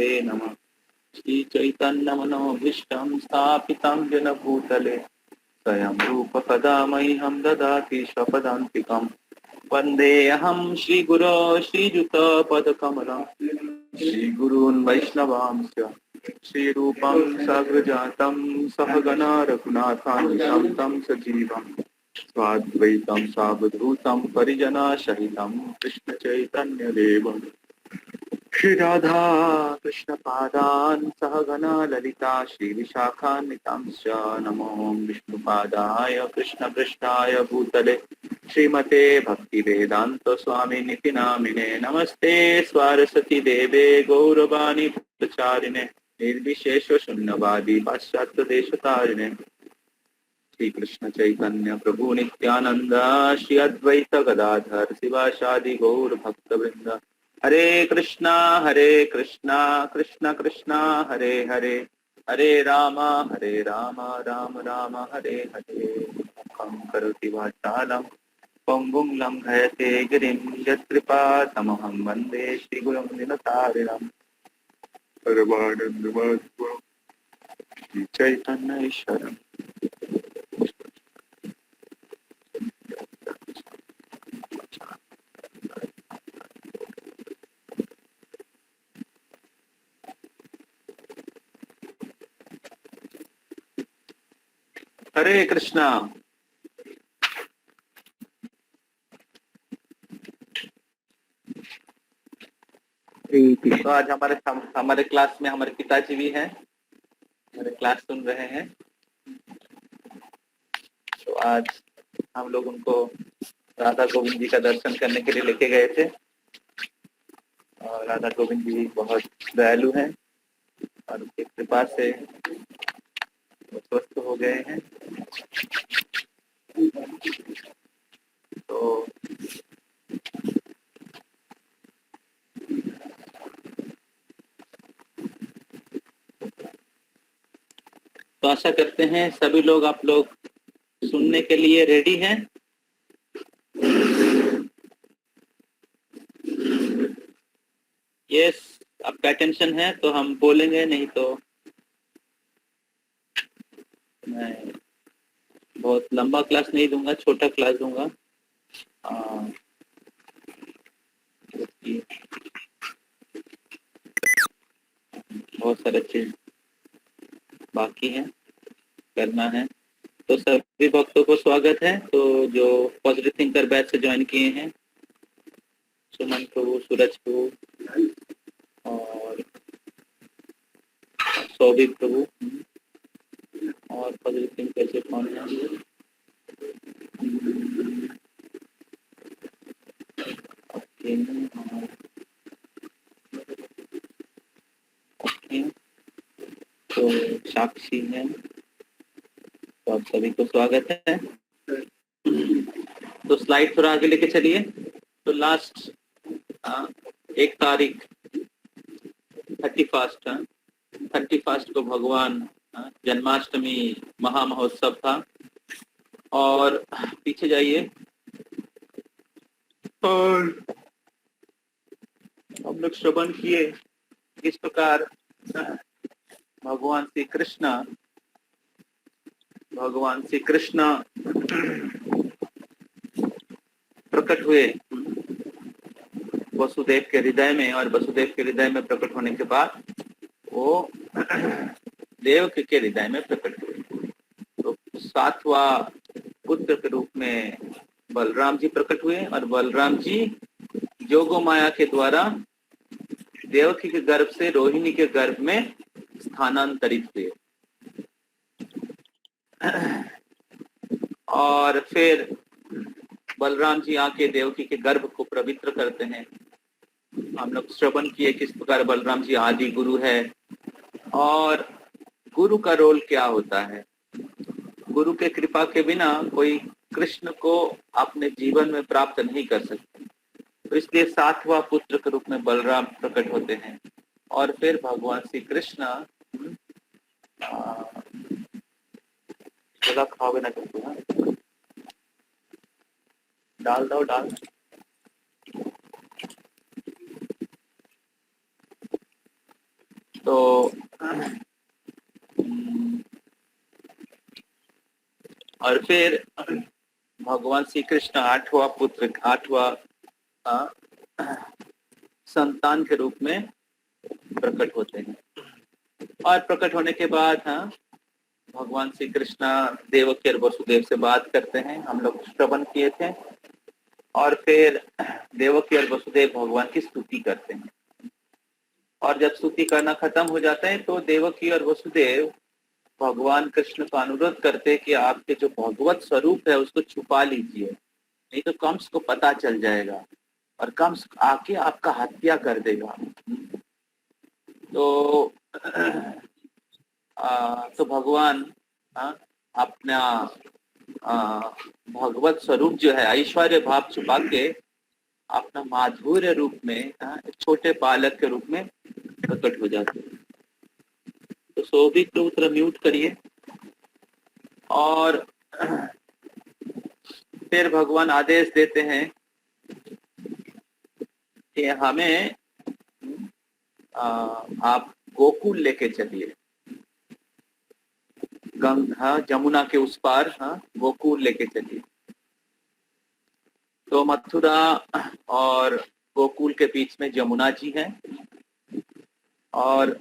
गुरवे नमः। श्री चैतन्य मनोभीष्टं स्थापितं येन भूतले स्वयं रूप कदा मह्यं ददाति स्वपदान्तिकम्। वन्देऽहं श्रीगुरो श्रीयुतपदकमलं श्रीगुरून् वैष्णवांश्च श्रीरूपं साग्रजातं सहगणा रघुनाथान्वितं तं सजीवम् स्वाद्वैतं सावधूतं परिजनसहितं कृष्णचैतन्यदेवम् श्री राधा कृष्ण पादान सहगना ललिता श्री विशाखान्वितांश्च नमो विष्णुपादाय कृष्ण पृष्ठाय भूतले श्रीमते भक्ति वेदांत स्वामी निति नामिने नमस्ते सरस्वती देवे गौरवाणी प्रचारिणे निर्विशेष शून्यवादी पाश्चात्य देशतारिणे श्री कृष्ण चैतन्य प्रभु नित्यानंद श्री अद्वैत गदाधर शिवासादि गौर भक्त वृंद हरे कृष्णा कृष्णा कृष्णा हरे हरे हरे राम राम राम हरे हरे मुखं करोति वाचालं पङ्गुं लङ्घयते गिरिं यत्कृपातमहं वन्दे श्रीगुरुं दिनतारिणं परमानन्दमाधवं श्रीचैतन्य ईश्वरम्। हरे कृष्णा। तो आज हमारे क्लास में हमारे पिताजी भी हैं, हमारे क्लास सुन रहे हैं। तो आज हम लोग उनको राधा गोविंद जी का दर्शन करने के लिए लेके गए थे और राधा गोविंद जी बहुत दयालु हैं और उनकी कृपा से वो स्वस्थ हो गए हैं। तो आशा करते हैं सभी लोग आप लोग सुनने के लिए रेडी हैं। यस, आपका अटेंशन है तो हम बोलेंगे, नहीं तो मैं बहुत लंबा क्लास नहीं दूंगा, छोटा क्लास दूंगा। बहुत सारे चीज बाकी है, करना है। तो सभी भक्तों को स्वागत है। तो जो पॉजिटिव थिंकर बैच से ज्वाइन किए हैं, सुमन प्रभु, सूरज प्रभु और सौभिक प्रभु, और पॉजिटिव थिंकर से कौन है? तो साक्षी है, तो आप सभी को स्वागत है। तो स्लाइड थोड़ा आगे लेके चलिए। तो लास्ट 1 तारीख 31 को भगवान जन्माष्टमी महामहोत्सव था। और पीछे जाइए, और हम लोग श्रवण किए किस प्रकार भगवान श्री कृष्ण प्रकट हुए वसुदेव के हृदय में, और वसुदेव के हृदय में प्रकट होने के बाद वो देवकी के हृदय में प्रकट हुए। तो 7वां पुत्र के रूप में बलराम जी प्रकट हुए, और बलराम जी जोगो माया के द्वारा देवकी के गर्भ से रोहिणी के गर्भ में स्थानांतरित हुए। और फिर बलराम जी आके देवकी के गर्भ को पवित्र करते हैं। हम लोग श्रवण किए किस प्रकार बलराम जी आदि गुरु है, और गुरु का रोल क्या होता है। गुरु के कृपा के बिना कोई कृष्ण को अपने जीवन में प्राप्त नहीं कर सकते। तो इसलिए 7वां पुत्र के रूप में बलराम प्रकट होते हैं। और फिर भगवान श्री कृष्ण खाओगे ना करते, डाल दो, डाल। तो और फिर भगवान श्री कृष्ण आठवां पुत्र, आठवां संतान के रूप में प्रकट होते हैं। और प्रकट होने के बाद भगवान श्री कृष्ण देवकी और वसुदेव से बात करते हैं, हम लोग श्रवण किए थे। और फिर देवकी और वसुदेव भगवान की स्तुति करते हैं। और जब स्तुति करना खत्म हो जाता है तो देवकी और वसुदेव भगवान कृष्ण का अनुरोध करते कि आपके जो भगवत स्वरूप है उसको छुपा लीजिए, नहीं तो कंस को पता चल जाएगा और कंस आके आपका हत्या कर देगा। तो भगवान अपना भगवत स्वरूप जो है ऐश्वर्य भाव छुपा के अपना माधुर्य रूप में एक छोटे बालक के रूप में प्रकट हो जाते हैं। तो शोभित को थोड़ा म्यूट करिए। और फिर भगवान आदेश देते हैं कि हमें आप गोकुल लेके चलिए, गंगा जमुना के उस पार गोकुल लेके चलिए। तो मथुरा और गोकुल के बीच में जमुना जी हैं और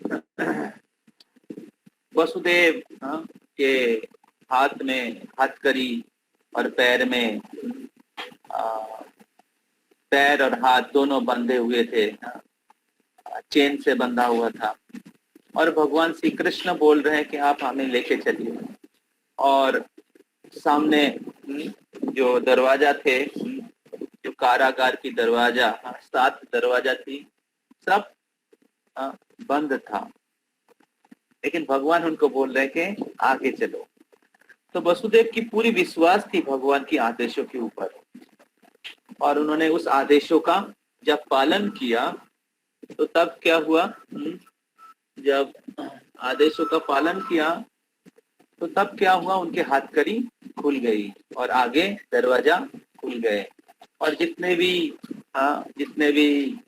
वसुदेव के हाथ में हथकड़ी और पैर में पैर और हाथ दोनों बंधे हुए थे, चेन से बंधा हुआ था। और भगवान श्री कृष्ण बोल रहे हैं कि आप हमें लेके चलिए। और सामने जो दरवाजा थे, जो कारागार की दरवाजा 7 दरवाजा थी, सब बंद था, लेकिन भगवान उनको बोल रहे हैं कि आगे चलो। तो वसुदेव की पूरी विश्वास थी भगवान की आदेशों के ऊपर और उन्होंने उस आदेशों का जब पालन किया तो तब क्या हुआ, जब आदेशों का पालन किया तो तब क्या हुआ, उनके हथकड़ी खुल गई और आगे दरवाजा खुल गए। और जितने भी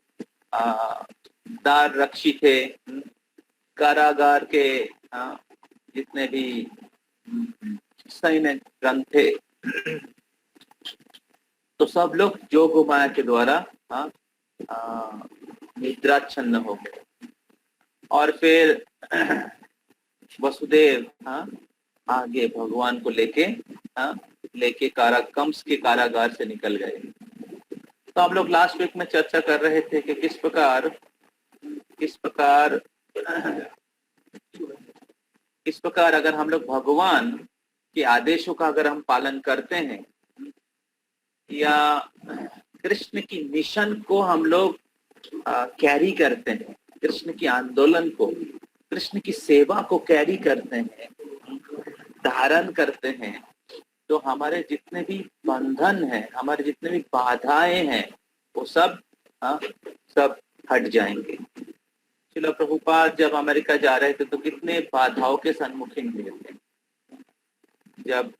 दार रक्षी थे, कारागार के जितने भी सैन्य गण थे, तो सब लोग जोग माया के द्वारा निद्राच्छन्न हो गए। और फिर वसुदेव आगे भगवान को लेके कंस के कारागार से निकल गए। तो हम लोग लास्ट वीक में चर्चा कर रहे थे कि किस प्रकार अगर हम लोग भगवान के आदेशों का अगर हम पालन करते हैं या कृष्ण की मिशन को हम लोग कैरी करते हैं, कृष्ण की आंदोलन को, कृष्ण की सेवा को कैरी करते हैं, धारण करते हैं, तो हमारे जितने भी बंधन हैं, हमारे जितने भी बाधाएं हैं, वो सब हट जाएंगे। श्रील प्रभुपाद जब अमेरिका जा रहे थे तो कितने बाधाओं के सम्मुखीन हुए थे। जब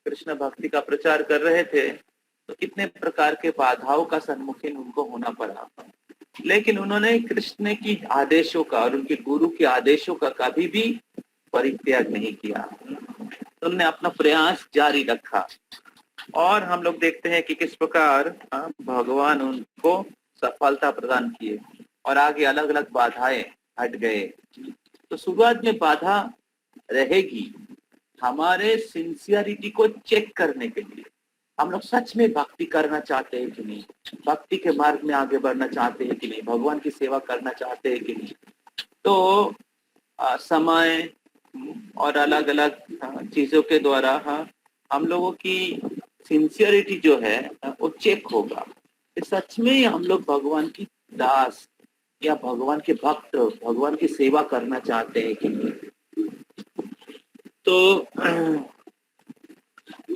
कृष्ण भक्ति का प्रचार कर रहे थे तो कितने प्रकार के बाधाओं का सम्मुखीन उनको होना पड़ा, लेकिन उन्होंने कृष्ण की आदेशों का और उनके गुरु के आदेशों का कभी भी परित्याग नहीं किया। उन्होंने अपना प्रयास जारी रखा और हम लोग देखते हैं कि किस प्रकार भगवान उनको सफलता प्रदान किए और आगे अलग अलग बाधाएं हट गए। तो शुरुआत में बाधा रहेगी हमारे सिंसियरिटी को चेक करने के लिए, हम लोग सच में भक्ति करना चाहते हैं कि नहीं, भक्ति के मार्ग में आगे बढ़ना चाहते हैं कि नहीं, भगवान की सेवा करना चाहते हैं कि नहीं। तो समय और अलग अलग चीजों के द्वारा हम लोगों की सिंसियरिटी जो है वो चेक होगा कि सच में हम लोग भगवान की दास या भगवान के भक्त, भगवान की सेवा करना चाहते हैं कि नहीं। तो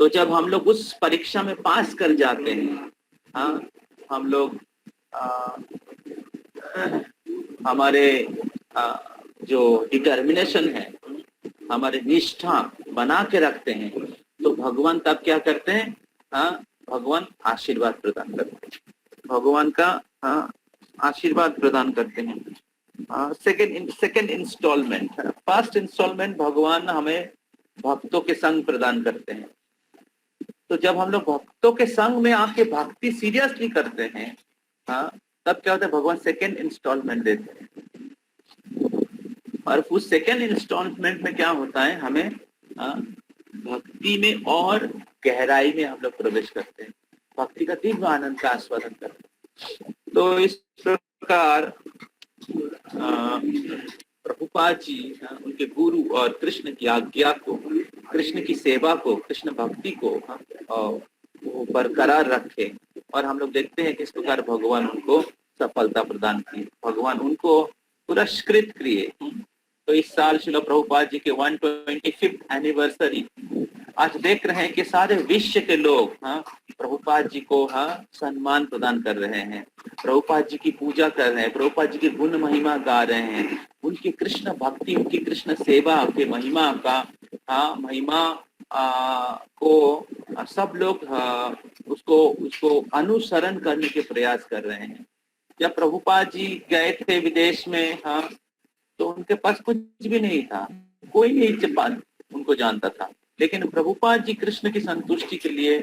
जब हम लोग उस परीक्षा में पास कर जाते हैं, हम लोग हमारे जो डिटर्मिनेशन है, हमारे निष्ठा बना के रखते हैं, तो भगवान तब क्या करते हैं, भगवान आशीर्वाद प्रदान करते हैं, भगवान का आशीर्वाद प्रदान करते हैं। Second instalment. फर्स्ट इंस्टॉलमेंट भगवान हमें भक्तों के संग प्रदान करते हैं। तो जब हम लोग भक्तों के संग में आके भक्ति सीरियसली करते हैं, तब क्या होता है, भगवान सेकेंड इंस्टॉलमेंट देते हैं। और उस सेकेंड इंस्टॉलमेंट में क्या होता है, हमें भक्ति में और गहराई में हम लोग प्रवेश करते हैं, भक्ति का दिव्य आनंद का आस्वादन करते हैं। तो इस प्रकार प्रभुपाद जी उनके गुरु और कृष्ण की आज्ञा को, कृष्ण की सेवा को, कृष्ण भक्ति को वो बरकरार रखे। और हम लोग देखते हैं किस प्रकार भगवान उनको सफलता प्रदान की, भगवान उनको पुरस्कृत किए। तो इस साल श्रील प्रभुपाद जी के 125th एनिवर्सरी आज देख रहे हैं कि सारे विश्व के लोग प्रभुपाद जी को सम्मान प्रदान कर रहे हैं, प्रभुपाद जी की पूजा कर रहे हैं, प्रभुपाद जी की गुण महिमा गा रहे हैं, उनकी कृष्ण भक्ति, उनकी कृष्ण सेवा के महिमा का महिमा को सब लोग उसको अनुसरण करने के प्रयास कर रहे हैं। जब प्रभुपाद जी गए थे विदेश में, तो उनके पास कुछ भी नहीं था, कोई नहीं उनको जानता था, लेकिन प्रभुपाद जी कृष्ण की संतुष्टि के लिए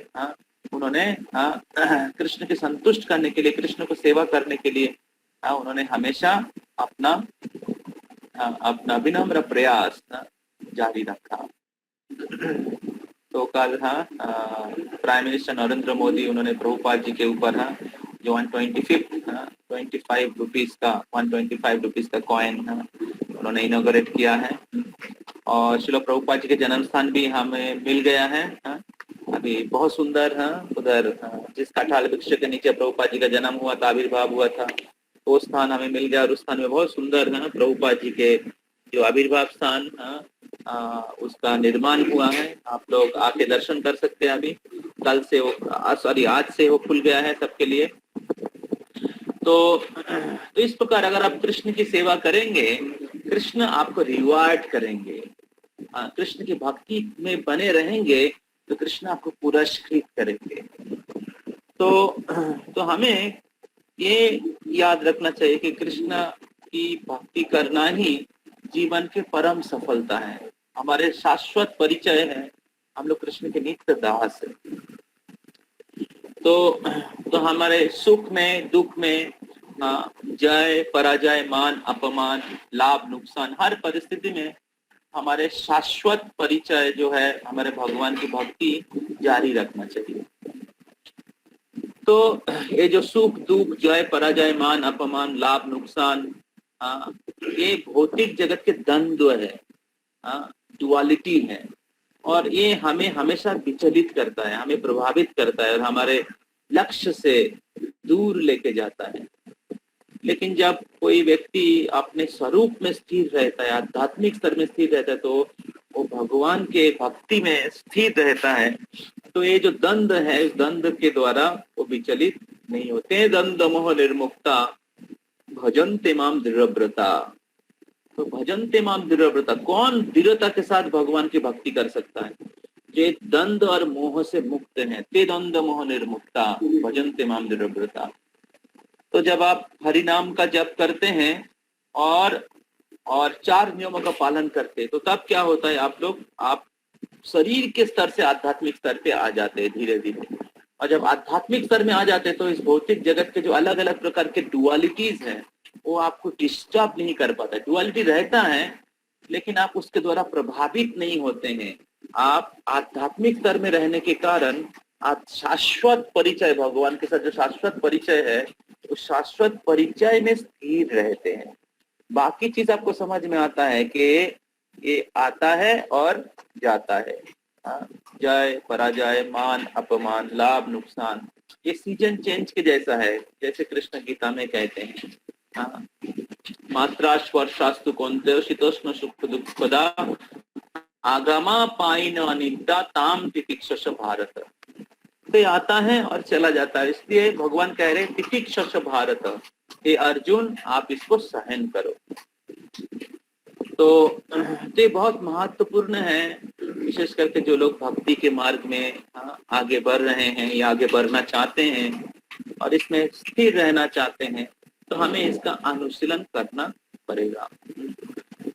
उन्होंने कृष्ण के संतुष्ट करने के लिए, कृष्ण को सेवा करने के लिए उन्होंने हमेशा अपना विनम्र प्रयास जारी रखा। तो कल प्राइम मिनिस्टर नरेंद्र मोदी उन्होंने प्रभुपाद जी के ऊपर जो 125 रुपीज का कॉइन उन्होंने इनॉग्रेट किया है। और श्रील प्रभुपाद जी के जन्म स्थान भी हमें मिल गया है अभी, बहुत सुंदर उधर जिस कठाल वृक्ष के नीचे प्रभुपाद जी का जन्म हुआ था, आविर्भाव हुआ था, वो स्थान हमें मिल गया। और उस स्थान में बहुत सुंदर प्रभुपाद जी के जो आविर्भाव स्थान उसका निर्माण हुआ है। आप लोग आके दर्शन कर सकते हैं। अभी कल से आज से वो खुल गया है सबके लिए। तो इस प्रकार अगर आप कृष्ण की सेवा करेंगे, कृष्ण आपको रिवार्ड करेंगे, कृष्ण की भक्ति में बने रहेंगे तो कृष्ण आपको पुरस्कृत करेंगे। तो हमें ये याद रखना चाहिए कि कृष्ण की भक्ति करना ही जीवन के परम सफलता है, हमारे शाश्वत परिचय है, हम लोग कृष्ण के नित्य दास है। तो हमारे सुख में, दुख में, जय पराजय, मान अपमान, लाभ नुकसान, हर परिस्थिति में हमारे शाश्वत परिचय जो है हमारे भगवान की भक्ति जारी रखना चाहिए। तो ये जो सुख दुख, जय पराजय, मान अपमान, लाभ नुकसान, ये भौतिक जगत के द्वंद्व है, डुअलिटी है, और ये हमें हमेशा विचलित करता है, हमें प्रभावित करता है और हमारे लक्ष्य से दूर लेके जाता है। लेकिन जब कोई व्यक्ति अपने स्वरूप में स्थिर रहता है, आध्यात्मिक स्तर में स्थिर रहता है, तो वो भगवान के भक्ति में स्थिर रहता है, तो ये जो द्वंद्व है, इस द्वंद्व के द्वारा वो विचलित नहीं होते। द्वंद्व मोह निर्मुक्ता भजन्ते माम दृढ़व्रता। तो भजन्ते माम दृढ़व्रता, कौन दृढ़ता के साथ भगवान की भक्ति कर सकता है? जो द्वंद्व और मोह से मुक्त है, ते द्वंद्व मोह निर्मुक्ता भजन्ते माम दृढ़व्रता। तो जब आप हरि नाम का जप करते हैं और 4 नियमों का पालन करते हैं, तो तब क्या होता है, आप शरीर के स्तर से आध्यात्मिक स्तर पे आ जाते हैं धीरे धीरे। और जब आध्यात्मिक स्तर में आ जाते हैं तो इस भौतिक जगत के जो अलग अलग प्रकार के डुअलिटीज हैं वो आपको डिस्टर्ब नहीं कर पाता। डुअलिटी रहता है लेकिन आप उसके द्वारा प्रभावित नहीं होते हैं। आप आध्यात्मिक स्तर में रहने के कारण आप शाश्वत परिचय, भगवान के साथ जो शाश्वत परिचय है, उस शाश्वत परिचय में स्थिर रहते हैं। बाकी चीज आपको समझ में आता है कि ये आता है और जाता है, जय पराजय, मान अपमान, लाभ नुकसान, ये सीजन चेंज के जैसा है। जैसे कृष्ण गीता में कहते हैं, मात्रा स्पर्शास्तु कौन्तेय शीतोष्ण सुख दुःखदा आगमा पाइन अनिद्रा ताम तितिक्षस भारत। तो आता है और चला जाता है, इसलिए भगवान कह रहे तितिक्षस भारत, हे अर्जुन आप इसको सहन करो। तो ये बहुत महत्वपूर्ण है, विशेष करके जो लोग भक्ति के मार्ग में आगे बढ़ रहे हैं या आगे बढ़ना चाहते हैं और इसमें स्थिर रहना चाहते हैं, तो हमें इसका अनुशीलन करना पड़ेगा।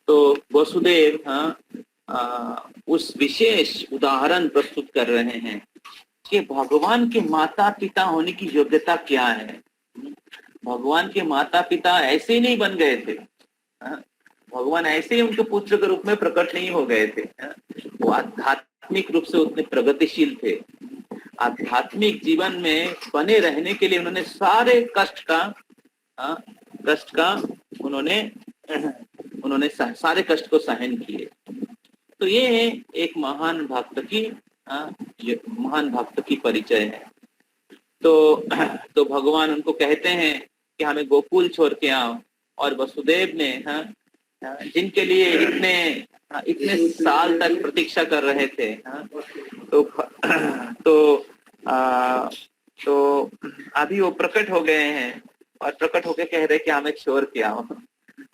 तो वसुदेव उस विशेष उदाहरण प्रस्तुत कर रहे हैं कि भगवान के माता पिता होने की योग्यता क्या है। भगवान के माता पिता ऐसे ही नहीं बन गए थे, भगवान ऐसे ही उनके पुत्र के रूप में प्रकट नहीं हो गए थे। वो आध्यात्मिक रूप से उतने प्रगतिशील थे। आध्यात्मिक जीवन में बने रहने के लिए उन्होंने सारे कष्ट का उन्होंने सारे कष्ट को सहन किए। तो ये एक महान भक्त की परिचय है। तो भगवान उनको कहते हैं कि हमें गोकुल छोड़ के आओ, और वसुदेव ने जिनके लिए इतने साल तक प्रतीक्षा कर रहे थे, तो अभी वो प्रकट हो गए हैं और प्रकट होके कह रहे कि हमें छोड़ के आओ।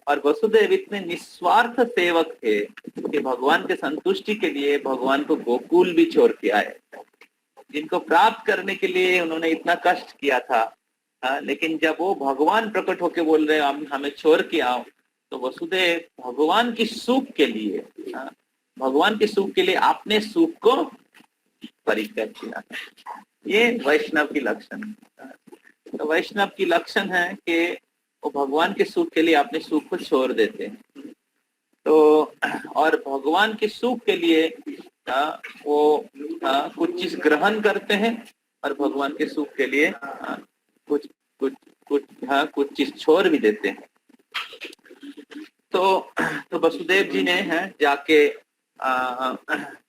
और वसुदेव इतने निस्वार्थ सेवक थे कि भगवान के संतुष्टि के लिए भगवान को गोकुल भी छोड़ के आए, जिनको प्राप्त करने के लिए उन्होंने इतना कष्ट किया था। लेकिन जब वो भगवान प्रकट होके बोल रहे हमें छोड़ के आओ, तो वसुदेव भगवान की सुख के लिए अपने सुख को परित्याग किया। ये वैष्णव की लक्षण। तो वैष्णव की लक्षण है कि वो भगवान के सुख के लिए अपने सुख को छोड़ देते हैं। तो और भगवान के सुख के लिए वो कुछ चीज ग्रहण करते हैं, और भगवान के सुख के लिए कुछ चीज छोड़ भी देते हैं। तो वसुदेव जी ने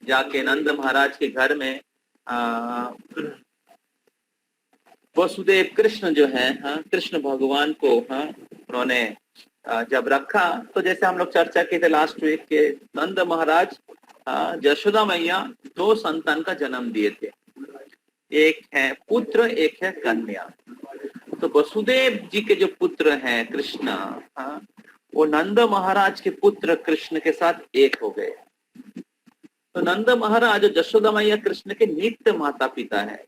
जाके नंद महाराज के घर में वसुदेव कृष्ण जो है कृष्ण भगवान को उन्होंने जब रखा, तो जैसे हम लोग चर्चा किए थे लास्ट वीक के, नंद महाराज यशोदा मैया 2 संतान का जन्म दिए थे, एक है पुत्र एक है कन्या। तो वसुदेव जी के जो पुत्र हैं कृष्ण, वो नंद महाराज के पुत्र कृष्ण के साथ एक हो गए। तो नंद महाराज यशोदा मैया कृष्ण के नित्य माता पिता है,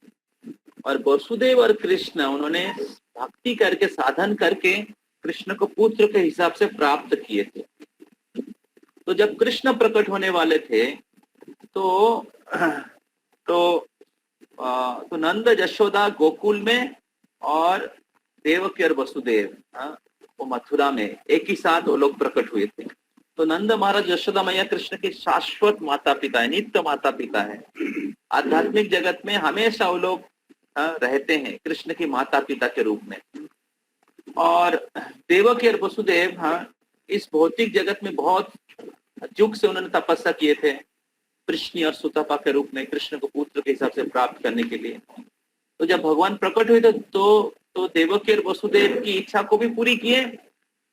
और वसुदेव और कृष्ण उन्होंने भक्ति करके साधन करके कृष्ण को पुत्र के हिसाब से प्राप्त किए थे। तो जब कृष्ण प्रकट होने वाले थे तो नंद यशोदा गोकुल में और देवकी और वसुदेव वो मथुरा में एक ही साथ वो लोग प्रकट हुए थे। तो नंद महाराज यशोदा मैया कृष्ण के शाश्वत माता पिता है, नित्य माता पिता है। आध्यात्मिक जगत में हमेशा वो लोग रहते हैं कृष्ण के माता पिता के रूप में। और देवकी और वसुदेव इस भौतिक जगत में बहुत युग से उन्होंने तपस्या किए थे, कृष्ण और सुतपा के रूप में कृष्ण को पुत्र के हिसाब से प्राप्त करने के लिए। तो जब भगवान प्रकट हुए तो देवकी और वसुदेव की इच्छा को भी पूरी किए,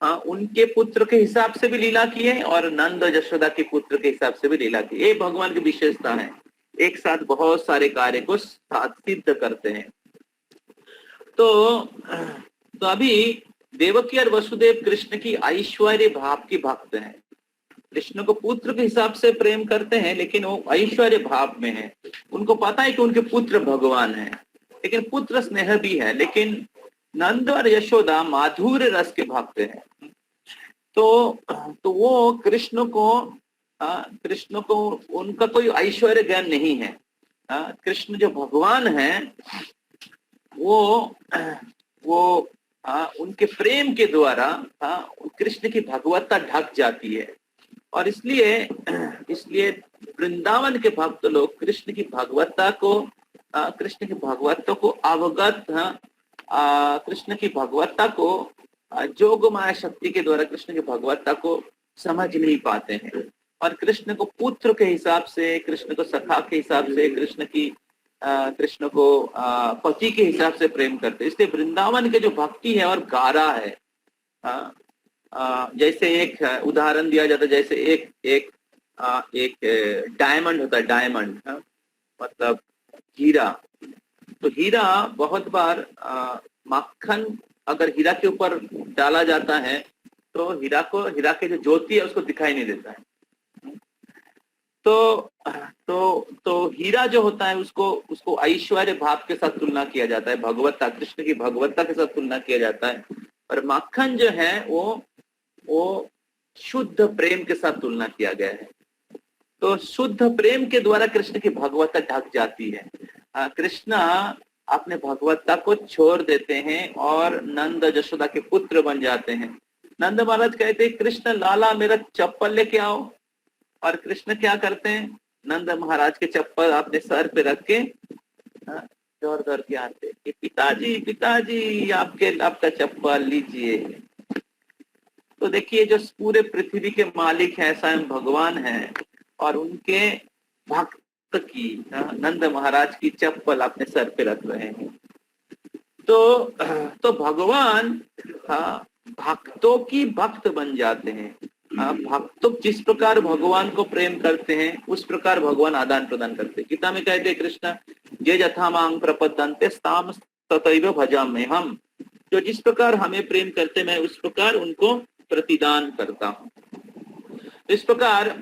उनके पुत्र के हिसाब से भी लीला किए, और नंद यशोदा के पुत्र के हिसाब से भी लीला की। ये भगवान की विशेषता है, एक साथ बहुत सारे कार्य को सिद्ध करते हैं। तो अभी देवकी और वसुदेव कृष्ण की ऐश्वर्य भाव की भक्त हैं। कृष्ण को पुत्र के हिसाब से प्रेम करते हैं, लेकिन वो ऐश्वर्य भाव में है। उनको पता है कि उनके पुत्र भगवान है, लेकिन पुत्र स्नेह भी है। लेकिन नंद और यशोदा माधुर्य रस के भक्त हैं। तो वो कृष्ण को उनका कोई ऐश्वर्य ज्ञान नहीं है। कृष्ण जो भगवान है वो उनके प्रेम के द्वारा कृष्ण की भगवत्ता ढक जाती है। और इसलिए वृंदावन के भक्त लोग कृष्ण की भगवत्ता को अवगत, कृष्ण की भगवत्ता को जोगमाया शक्ति के द्वारा कृष्ण की भगवत्ता को समझ नहीं पाते हैं, और कृष्ण को पुत्र के हिसाब से, कृष्ण को सखा के हिसाब से, कृष्ण को पति के हिसाब से प्रेम करते। इसलिए वृंदावन के जो भक्ति है और गारा है, जैसे एक उदाहरण दिया जाता है, जैसे एक डायमंड होता है, डायमंड मतलब हीरा। तो हीरा बहुत बार मक्खन अगर हीरा के ऊपर डाला जाता है तो हीरा के जो ज्योति है उसको दिखाई नहीं देता है। तो हीरा जो होता है उसको ऐश्वर्य भाव के साथ तुलना किया जाता है, भगवत्ता, कृष्ण की भगवत्ता के साथ तुलना किया जाता है। और मक्खन जो है वो वो शुद्ध प्रेम के साथ तुलना किया गया है। तो शुद्ध प्रेम के द्वारा कृष्ण की भगवत्ता ढक जाती है। कृष्ण अपने भगवत्ता को छोड़ देते हैं और नंद यशोदा के पुत्र बन जाते हैं। नंद महाराज कहते हैं कृष्ण लाला मेरा चप्पल लेके आओ, और कृष्ण क्या करते हैं, नंद महाराज के चप्पल अपने सर पे रख के दौड़ दौड़ के आते कि पिताजी पिताजी आपका चप्पल लीजिए। तो देखिए जो पूरे पृथ्वी के मालिक है स्वयं भगवान है, और उनके भक्त की नंद महाराज की चप्पल अपने सर पे रख रहे हैं। तो भगवान भक्तों की भक्त बन जाते हैं। भक्तों जिस प्रकार भगवान को प्रेम करते हैं उस प्रकार भगवान आदान प्रदान करते हैं। गीता में कहते कृष्ण ये यथा मांग प्रपद्यन्ते ताम तथैव भजामि हम, जो जिस प्रकार हमें प्रेम करते मैं उस प्रकार उनको प्रतिदान करता हूँ। इस प्रकार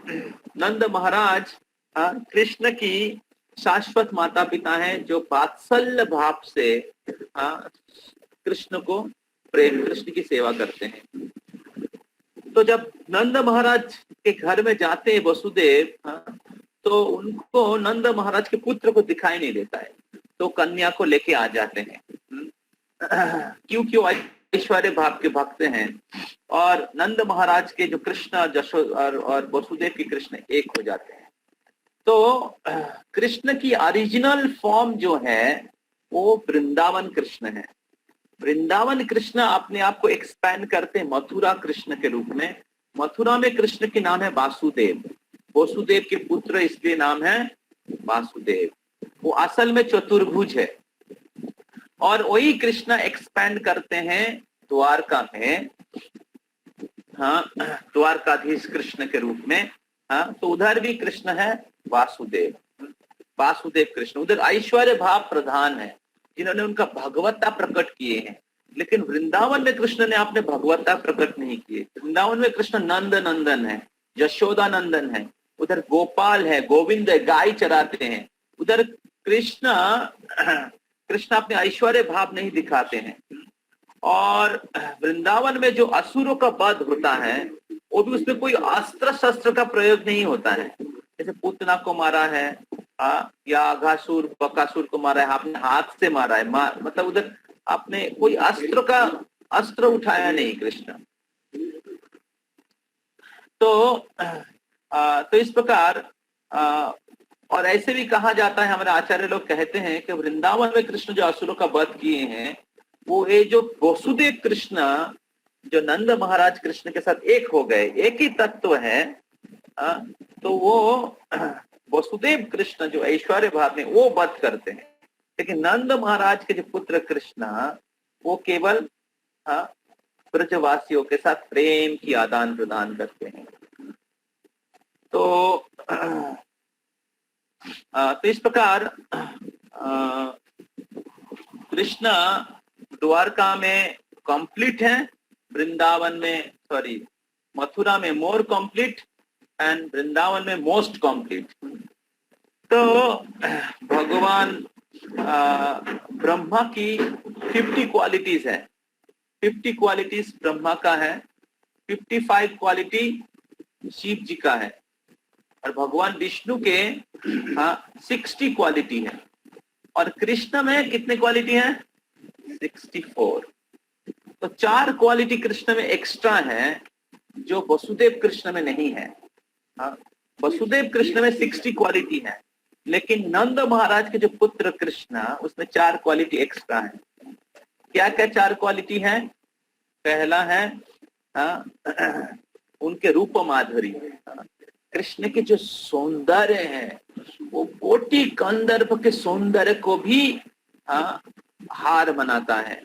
नंद महाराज कृष्ण की शाश्वत माता पिता हैं, जो वात्सल्य भाव से कृष्ण को प्रेम, कृष्ण की सेवा करते हैं। तो जब नंद महाराज के घर में जाते हैं वसुदेव, तो उनको नंद महाराज के पुत्र को दिखाई नहीं देता है, तो कन्या को लेके आ जाते हैं, क्योंकि वो ऐश्वर्य भाव के भक्त हैं। और नंद महाराज के जो कृष्ण और वसुदेव की कृष्ण एक हो जाते हैं। तो कृष्ण की ओरिजिनल फॉर्म जो है वो वृंदावन कृष्ण है। वृंदावन कृष्ण अपने आप को एक्सपैंड करते हैं मथुरा कृष्ण के रूप में। मथुरा में कृष्ण के नाम है वासुदेव, वसुदेव के पुत्र इसलिए नाम है वासुदेव। वो असल में चतुर्भुज है। और वही कृष्ण एक्सपैंड करते हैं द्वारका में, द्वारकाधीश कृष्ण के रूप में। तो उधर भी कृष्ण है वासुदेव, वासुदेव कृष्ण। उधर ऐश्वर्य भाव प्रधान है, जिन्होंने उनका भगवत्ता प्रकट किए हैं। लेकिन वृंदावन में कृष्ण ने अपने भगवत्ता प्रकट नहीं किए। वृंदावन में कृष्ण नंद नंदन है, यशोदा नंदन है, उधर गोपाल है, गोविंद है, गाय चराते हैं। उधर कृष्ण अपने ऐश्वर्य भाव नहीं दिखाते हैं। और वृंदावन में जो असुरों का वध होता है वो भी उसमें कोई अस्त्र शस्त्र का प्रयोग नहीं होता है। जैसे पूतना को मारा है या अघासुर बकासुर को मारा है, आपने हाथ से मारा है, मतलब उधर आपने कोई अस्त्र उठाया नहीं कृष्ण। तो इस प्रकार और ऐसे भी कहा जाता है, हमारे आचार्य लोग कहते हैं कि वृंदावन में कृष्ण जो असुरों का वध किए हैं वो ये जो वसुदेव कृष्ण जो नंद महाराज कृष्ण के साथ एक हो गए, एक ही तत्व है, तो वो वसुदेव कृष्ण जो ऐश्वर्य भाव में वो वध करते हैं। लेकिन नंद महाराज के जो पुत्र कृष्ण वो केवल ब्रजवासियों के साथ प्रेम की आदान प्रदान करते हैं। तो इस प्रकार कृष्ण द्वारका में कंप्लीट है, वृंदावन में मथुरा में मोर कंप्लीट एंड वृंदावन में मोस्ट कंप्लीट। तो भगवान ब्रह्मा की 50 क्वालिटीज है, 50 क्वालिटीज ब्रह्मा का है, 55 क्वालिटी शिव जी का है, और भगवान विष्णु के 60 क्वालिटी है। और कृष्ण में कितने क्वालिटी है? 64। तो 4 क्वालिटी कृष्ण में एक्स्ट्रा है जो वसुदेव कृष्ण में नहीं है। वसुदेव कृष्ण में 60 क्वालिटी है, लेकिन नंद महाराज के जो पुत्र कृष्ण उसमें 4 क्वालिटी एक्स्ट्रा है। क्या क्या 4 क्वालिटी है? पहला है उनके रूप माधुरी। कृष्ण के जो सौंदर्य है वो कोटि कंदर्प के सौंदर्य को भी हार बनाता है।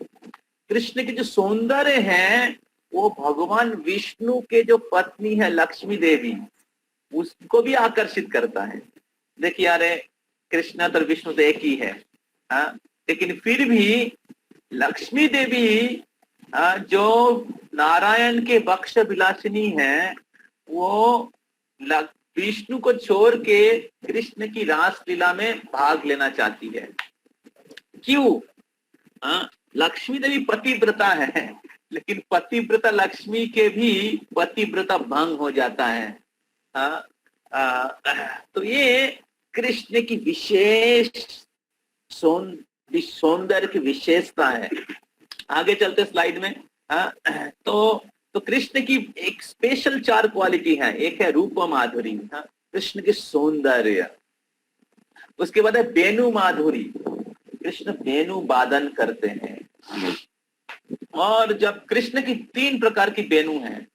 कृष्ण के जो सौंदर्य है वो भगवान विष्णु के जो पत्नी है लक्ष्मी देवी उसको भी आकर्षित करता है। देखिए अरे कृष्ण तो विष्णु तो एक ही है, लेकिन फिर भी लक्ष्मी देवी जो नारायण के वक्ष विलासिनी है वो विष्णु को छोड़ के कृष्ण की रासलीला में भाग लेना चाहती है। क्यों? लक्ष्मी देवी पतिव्रता है, लेकिन पतिव्रता लक्ष्मी के भी पतिव्रता भंग हो जाता है। हाँ, तो ये कृष्ण की विशेष सौंदर्य की विशेषता है। आगे चलते स्लाइड में। हाँ, तो कृष्ण की एक स्पेशल 4 क्वालिटी है। एक है रूप माधुरी, हाँ, कृष्ण की सौंदर्य। उसके बाद है वेणु माधुरी, कृष्ण वेणु वादन करते हैं। और जब कृष्ण की 3 प्रकार की वेणु है,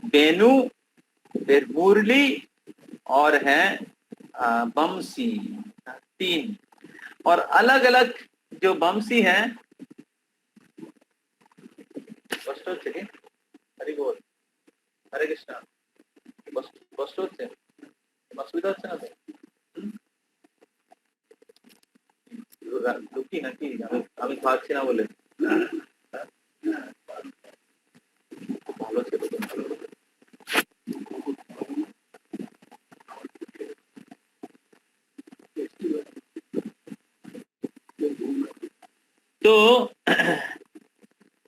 वेणु, फिर मुरली और है बंसी, 3। और अलग अलग जो बंसी है, हरि बोल, हरे कृष्णा, কষ্ট হচ্ছে, অসুবিধা হচ্ছে না তো? দুঃখী নাকি আমি খাওয়াচ্ছি না বলে? খুব ভালো ছিল তো, ভালো।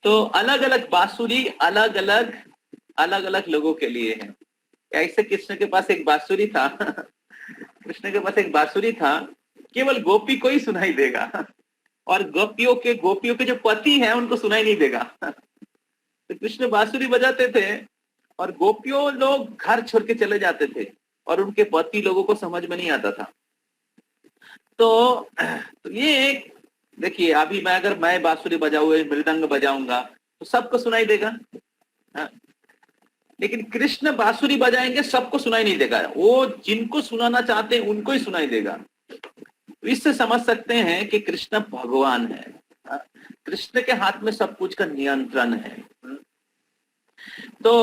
तो अलग अलग बांसुरी अलग अलग लोगों के लिए है। ऐसे कृष्ण के पास एक बांसुरी था कृष्ण के पास एक बांसुरी था, केवल गोपी को ही सुनाई देगा, और गोपियों के जो पति हैं उनको सुनाई नहीं देगा। तो कृष्ण बांसुरी बजाते थे और गोपियों लोग घर छोड़ के चले जाते थे और उनके पति लोगों को समझ में नहीं आता था। तो ये एक, देखिए अभी अगर मैं बांसुरी बजाऊंगा, मृदंग बजाऊंगा तो सबको सुनाई देगा। हाँ? लेकिन कृष्ण बांसुरी बजाएंगे सबको सुनाई नहीं देगा, वो जिनको सुनाना चाहते हैं उनको ही सुनाई देगा। तो इससे समझ सकते हैं कि कृष्ण भगवान है। हाँ? कृष्ण के हाथ में सब कुछ का नियंत्रण है। तो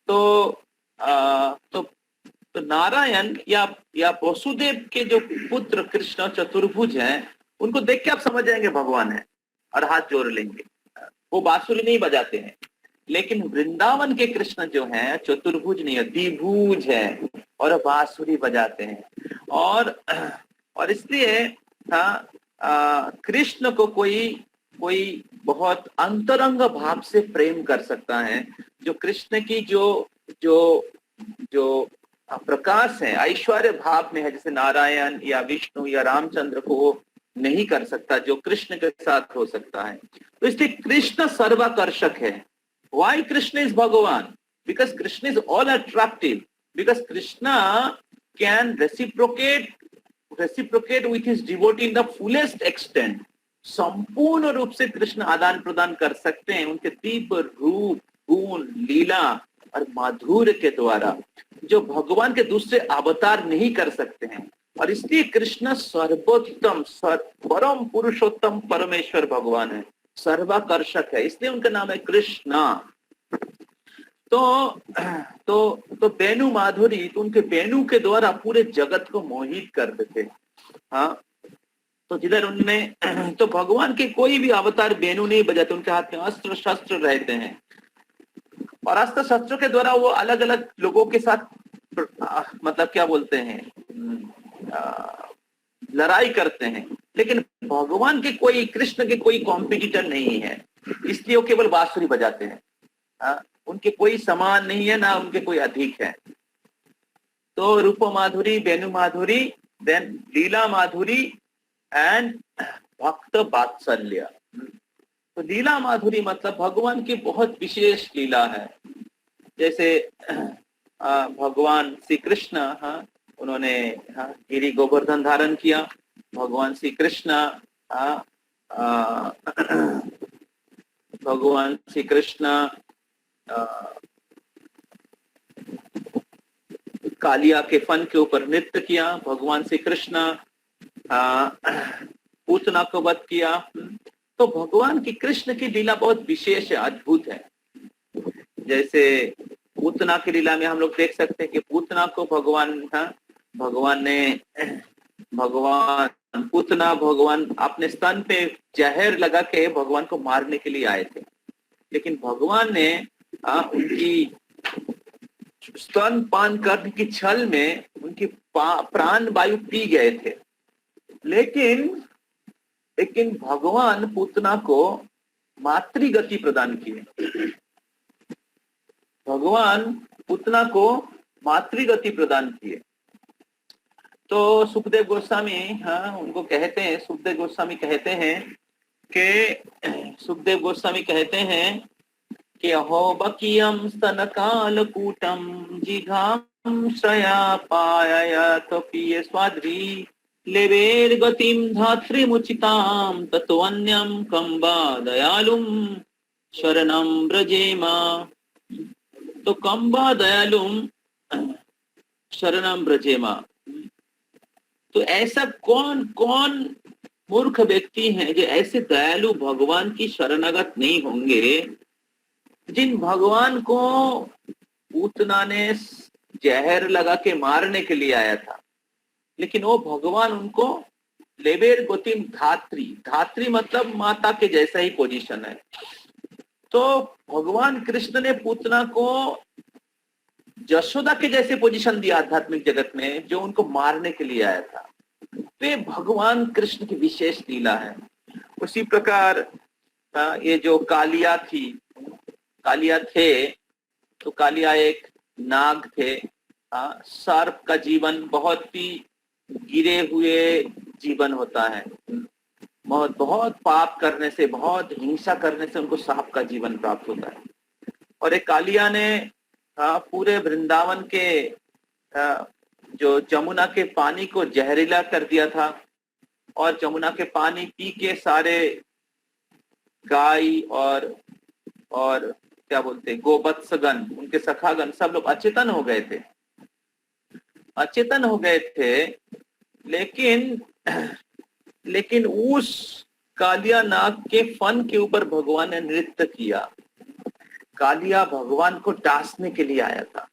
तो तो, तो नारायण या वसुदेव के जो पुत्र कृष्ण चतुर्भुज हैं, उनको देख के आप समझ जाएंगे भगवान है और हाथ जोड़ लेंगे। वो बांसुरी नहीं बजाते हैं, लेकिन वृंदावन के कृष्ण जो हैं चतुर्भुज नहीं है, द्विभुज है और बांसुरी बजाते हैं। और इसलिए कृष्ण को कोई बहुत अंतरंग भाव से प्रेम कर सकता है। जो कृष्ण की जो जो जो प्रकाश है, ऐश्वर्य भाव में है, जैसे नारायण या विष्णु या रामचंद्र को वो नहीं कर सकता, जो कृष्ण के साथ हो सकता है। तो इसलिए कृष्ण सर्वाकर्षक है। Why Krishna is Bhagavan? Because Krishna is all attractive. Because Krishna can reciprocate with his devotee in the fullest extent. संपूर्ण रूप से कृष्ण आदान प्रदान कर सकते हैं उनके दिव्य रूप, गुण, लीला और माधुर्य के द्वारा, जो भगवान के दूसरे अवतार नहीं कर सकते हैं। और इसलिए कृष्ण सर्वोत्तम, परम पुरुषोत्तम परमेश्वर भगवान है, सर्वाकर्षक है, इसलिए उनका नाम है कृष्णा। तो वेणु माधुरी, तो उनके वेणु के द्वारा पूरे जगत को मोहित करते थे। हाँ, तो जिधर उनने तो भगवान के कोई भी अवतार वेणु नहीं बजाते, उनके हाथ में अस्त्र शस्त्र रहते हैं और अस्त्र शस्त्रों के द्वारा वो अलग अलग लोगों के साथ मतलब क्या बोलते हैं, लड़ाई करते हैं। लेकिन भगवान के कोई, कृष्ण के कोई कॉम्पिटिटर नहीं है, इसलिए वो केवल बांसुरी बजाते हैं। उनके कोई समान नहीं है, ना उनके कोई अधिक है। तो रूप माधुरी, वेणु माधुरी, देन लीला माधुरी एंड भक्त वात्सल्य। तो लीला माधुरी मतलब भगवान की बहुत विशेष लीला है। जैसे भगवान श्री कृष्ण, उन्होंने गिरि गोवर्धन धारण किया। भगवान श्री कृष्ण भगवान श्री कृष्ण कालिया के फन के ऊपर नृत्य किया। भगवान श्री कृष्ण पूतना को वध किया। तो भगवान की, कृष्ण की लीला बहुत विशेष है, अद्भुत है। जैसे पूतना की लीला में हम लोग देख सकते हैं कि पूतना को भगवान अपने स्तन पे जहर लगा के भगवान को मारने के लिए आए थे, लेकिन भगवान ने उनकी स्तन पान करने की छल में उनकी प्राण वायु पी गए थे। लेकिन लेकिन भगवान पूतना को मातृगति प्रदान किए। भगवान पूतना को मातृगति प्रदान किए। तो सुखदेव गोस्वामी, हाँ, उनको कहते हैं, सुखदेव गोस्वामी कहते हैं कि अहो बकियम स्तन काल कूटम जिघाम श्रया पाया तो पिय स्वाद्री लेवेर गतिम धात्री मुचिताम तत्वन्यम कंबा दयालुम शरणम ब्रजेमा। तो कंबा दयालुम शरणम ब्रजेमा। तो ऐसा कौन कौन मूर्ख व्यक्ति हैं जो ऐसे दयालु भगवान की शरणागत नहीं होंगे, जिन भगवान को पूतना ने जहर लगा के मारने के लिए आया था, लेकिन वो भगवान उनको लेबेर गोतिम धात्री, धात्री मतलब माता के जैसा ही पोजीशन है। तो भगवान कृष्ण ने पूतना को यशोदा के जैसे पोजीशन दिया आध्यात्मिक जगत में, जो उनको मारने के लिए आया था। तो ये भगवान कृष्ण की विशेष लीला है। उसी प्रकार ये जो कालिया थी, कालिया थे, तो कालिया एक नाग थे। सर्प का जीवन बहुत ही गिरे हुए जीवन होता है। बहुत पाप करने से, बहुत हिंसा करने से उनको सांप का जीवन प्राप्त होता है। और एक कालिया ने पूरे वृंदावन के जो जमुना के पानी को जहरीला कर दिया था, और जमुना के पानी पी के सारे गाय और क्या बोलते गोवत्सगण, उनके सखागण सब लोग अचेतन हो गए थे, अचेतन हो गए थे। लेकिन उस कालिया नाग के फन के ऊपर भगवान ने नृत्य किया। कालिया भगवान को डांसने के लिए आया था,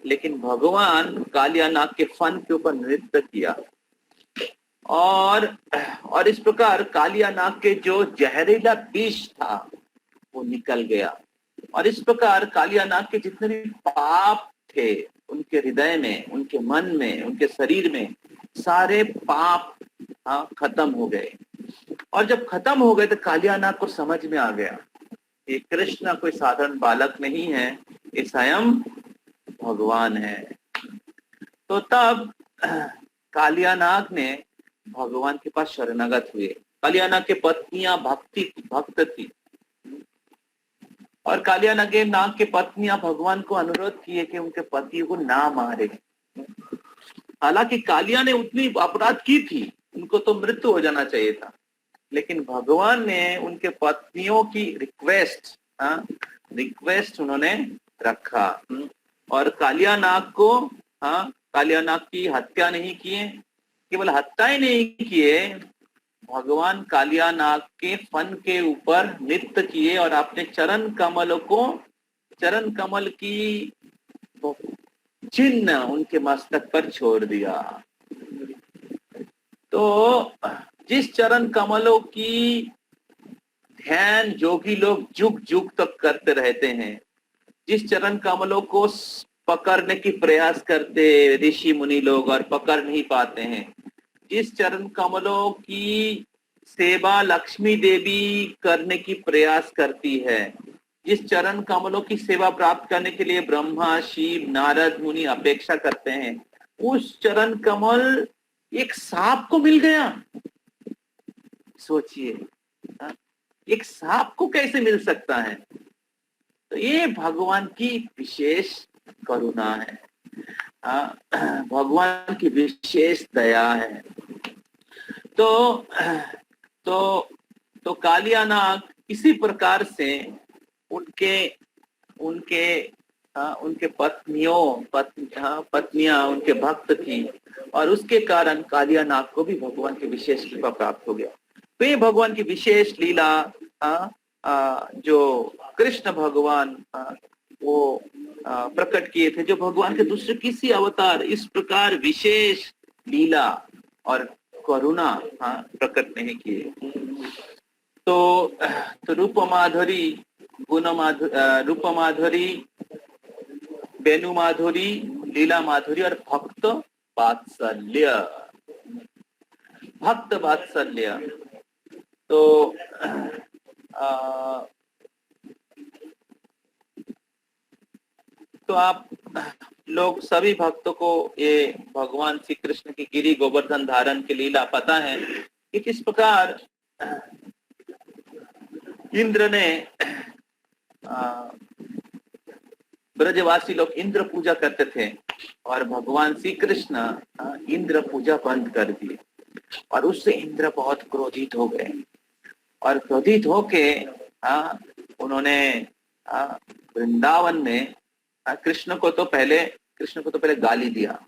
लेकिन भगवान कालिया नाग के फन के ऊपर नृत्य किया, और इस प्रकार कालिया नाग के जो जहरीला विष था वो निकल गया। और इस प्रकार कालिया नाग के जितने भी पाप थे उनके हृदय में, उनके मन में, उनके शरीर में, सारे पाप खत्म हो गए। और जब खत्म हो गए तो कालिया नाग को समझ में आ गया ये कृष्ण कोई साधारण बालक नहीं है, ये स्वयं भगवान है। तो तब कालिया नाग ने भगवान के पास शरणागत हुए। कालिया नाग के पत्नियां भक्त थी, और कालिया नाग के पत्नियां भगवान को अनुरोध किए कि उनके पतियों को ना मारे। हालांकि कालिया ने उतनी अपराध की थी, उनको तो मृत्यु हो जाना चाहिए था, लेकिन भगवान ने उनके पत्नियों की रिक्वेस्ट उन्होंने रखा, और कालिया नाग की हत्या नहीं किए। केवल हत्या ही नहीं किए, भगवान कालिया नाग के फन के ऊपर नृत्य किए और अपने चरण कमल की चिन्ह उनके मस्तक पर छोड़ दिया। तो जिस चरण कमलों की ध्यान जोगी लोग जुग जुग तक करते रहते हैं, जिस चरण कमलों को पकड़ने की प्रयास करते ऋषि मुनि लोग और पकड़ नहीं पाते हैं, जिस चरण कमलों की सेवा लक्ष्मी देवी करने की प्रयास करती है, जिस चरण कमलों की सेवा प्राप्त करने के लिए ब्रह्मा, शिव, नारद मुनि अपेक्षा करते हैं, उस चरण कमल एक सांप को मिल गया। सोचिए, एक सांप को कैसे मिल सकता है? तो ये भगवान की विशेष करुणा है, भगवान की विशेष दया है। तो कालिया नाग इसी प्रकार से उनके पत्नियां उनके भक्त थी, और उसके कारण कालिया नाग को भी भगवान की विशेष कृपा प्राप्त हो गया। तो ये भगवान की विशेष लीला जो कृष्ण भगवान वो प्रकट किए थे, जो भगवान के दूसरे किसी अवतार इस प्रकार विशेष लीला और करुणा प्रकट नहीं किए। तो रूप माधुरी, रूप माधुरी, वेणु माधुरी, लीला माधुरी और भक्त वात्सल्य। तो तो आप लोग सभी भक्तों को ये भगवान श्री कृष्ण की गिरि गोवर्धन धारण की लीला पता है कि किस प्रकार इंद्र ने ब्रजवासी लोग इंद्र पूजा करते थे और भगवान श्री कृष्ण इंद्र पूजा बंद कर दी और उससे इंद्र बहुत क्रोधित हो गए और क्रोधित होके उन्होंने वृंदावन में कृष्ण को तो पहले गाली दिया।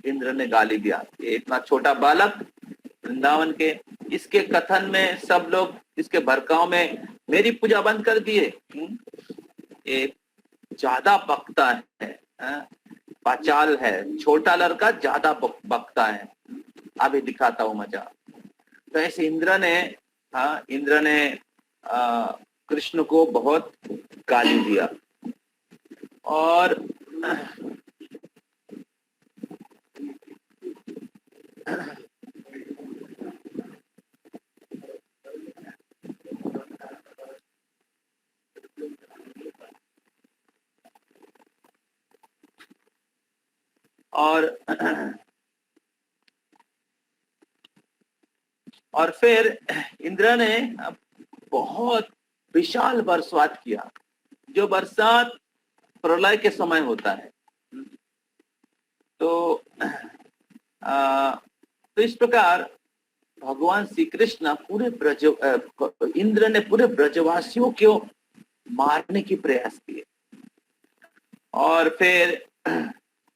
इंद्र ने गाली दिया, ये इतना छोटा बालक वृंदावन के, इसके कथन में सब लोग इसके भड़काव में मेरी पूजा बंद कर दिए। ये ज्यादा बकता है, पाचाल है, छोटा लड़का ज्यादा बकता है, अभी दिखाता हूं मजा। तो ऐसे इंद्र ने कृष्ण को बहुत गाली दिया और और फिर इंद्र ने बहुत विशाल बरसात किया, जो बरसात प्रलय के समय होता है। तो इस प्रकार भगवान श्री कृष्ण इंद्र ने पूरे ब्रजवासियों को मारने की प्रयास किए और फिर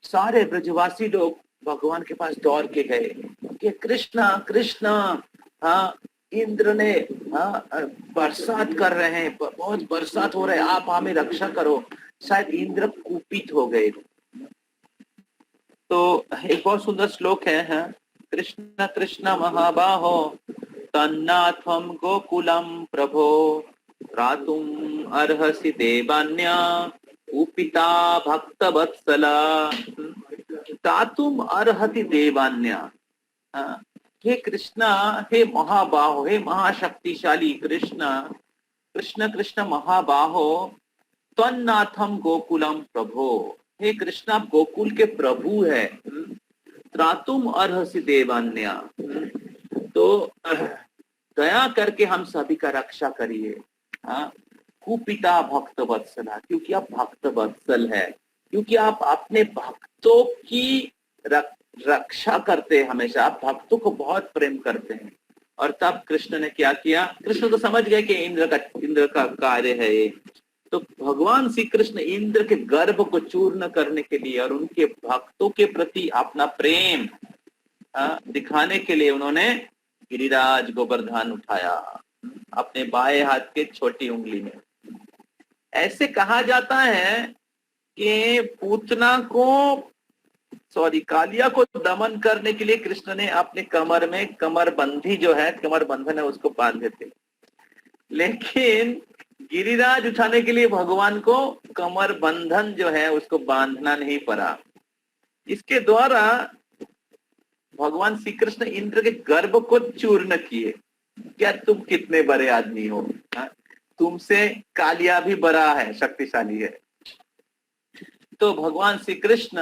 सारे ब्रजवासी लोग भगवान के पास दौड़ के गए कि कृष्णा इंद्र ने बरसात कर रहे हैं, बहुत बरसात हो रहा है, आप हमें रक्षा करो। शायद इंद्र कुपित हो गए। तो एक बहुत सुंदर श्लोक है, कृष्ण कृष्ण महाबाहो तन्नाथम गोकुलम प्रभो रातुम अर्हसि देवान्या उपिता भक्त वत्सला। तातुम अर्हति देवान्या, हे कृष्णा, हे महाबाहो, हे महाशक्तिशाली कृष्ण कृष्ण महाबाहो तन्नाथम गोकुलम प्रभो, हे कृष्ण आप गोकुल के प्रभु है। त्रातुम अर्हसि देवान्या, तो दया करके हम सभी का रक्षा करिए। कुपिता भक्त वत्सला, क्योंकि आप भक्त वत्सल है, क्योंकि आप अपने भक्तों की रक्षा करते हैं, हमेशा आप भक्तों को बहुत प्रेम करते हैं। और तब कृष्ण ने क्या किया, कृष्ण तो समझ गए कि इंद्र का कार्य है ये। तो भगवान श्री कृष्ण इंद्र के गर्भ को चूर्ण करने के लिए और उनके भक्तों के प्रति अपना प्रेम दिखाने के लिए उन्होंने गिरिराज गोवर्धन उठाया अपने बाएं हाथ के छोटी उंगली में। ऐसे कहा जाता है कि कालिया को दमन करने के लिए कृष्ण ने अपने कमर में कमरबंधी जो है, कमर बंधन है, उसको बांधे थे। लेकिन गिरिराज उठाने के लिए भगवान को कमर बंधन जो है उसको बांधना नहीं पड़ा। इसके द्वारा भगवान श्री कृष्ण इंद्र के गर्भ को चूर्ण किए। क्या तुम कितने बड़े आदमी हो, तुमसे कालिया भी बड़ा है, शक्तिशाली है। तो भगवान श्री कृष्ण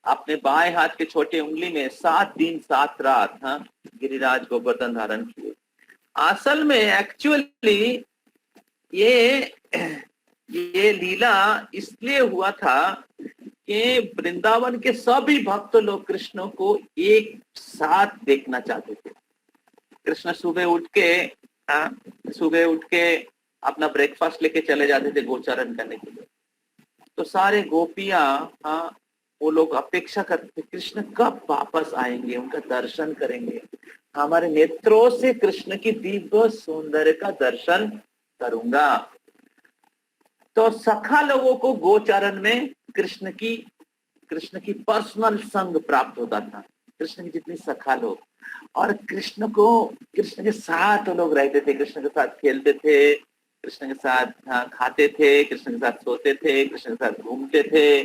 अपने बाएं हाथ के छोटे उंगली में 7 दिन 7 रात गिरिराज गोवर्धन धारण किए। असल में एक्चुअली ये लीला इसलिए हुआ था कि वृंदावन के सभी भक्त लोग कृष्ण को एक साथ देखना चाहते थे। कृष्ण सुबह उठ के अपना ब्रेकफास्ट लेके चले जाते थे गोचारण करने के लिए। तो सारे गोपियां वो लोग अपेक्षा करते थे कृष्ण कब वापस आएंगे, उनका दर्शन करेंगे, हमारे नेत्रों से कृष्ण की दिव्य सौंदर्य का दर्शन करूंगा। तो सखा लोगों को गोचारण में कृष्ण की पर्सनल संग प्राप्त होता था, कृष्ण की जितनी सखा लोग, और कृष्ण के साथ लोग रहते थे, कृष्ण के साथ खेलते थे, कृष्ण के साथ खाते थे, कृष्ण के साथ सोते थे, कृष्ण के साथ घूमते थे।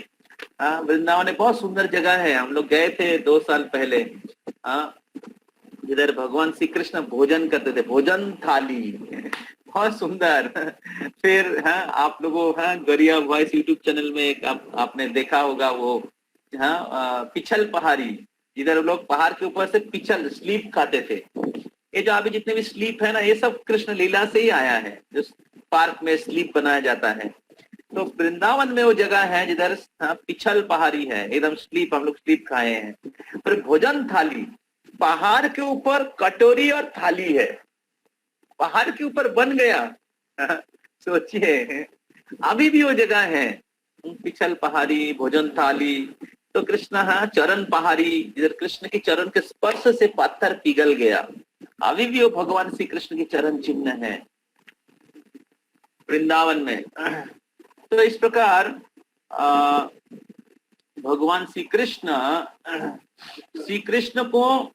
वृंदावन एक बहुत सुंदर जगह है, हम लोग गए थे 2 साल पहले। जिधर भगवान श्री कृष्ण भोजन करते थे, भोजन थाली बहुत सुंदर। फिर हाँ, आप लोगों हाँ गरिया वॉइस यूट्यूब चैनल में एक आपने देखा होगा वो हाँ पिछल पहाड़ी, जिधर लोग पहाड़ के ऊपर से पिछल स्लीप खाते थे। ये जो अभी जितने भी स्लीप है ना, ये सब कृष्ण लीला से ही आया है, जो पार्क में स्लीप बनाया जाता है। तो वृंदावन में वो जगह है जिधर हाँ, पिछल पहाड़ी है, एकदम स्लीप, हम लोग स्लीप खाए हैं। फिर भोजन थाली, पहाड़ के ऊपर कटोरी और थाली है, पहाड़ के ऊपर बन गया। सोचिए, अभी भी वो जगह है, पिछल पहाड़ी, भोजन थाली। तो कृष्ण हाँ चरण पहाड़ी, जिधर कृष्ण के चरण के स्पर्श से पत्थर पिघल गया, अभी भी वो भगवान श्री कृष्ण के चरण चिन्ह है वृंदावन में। तो इस प्रकार भगवान श्री कृष्ण को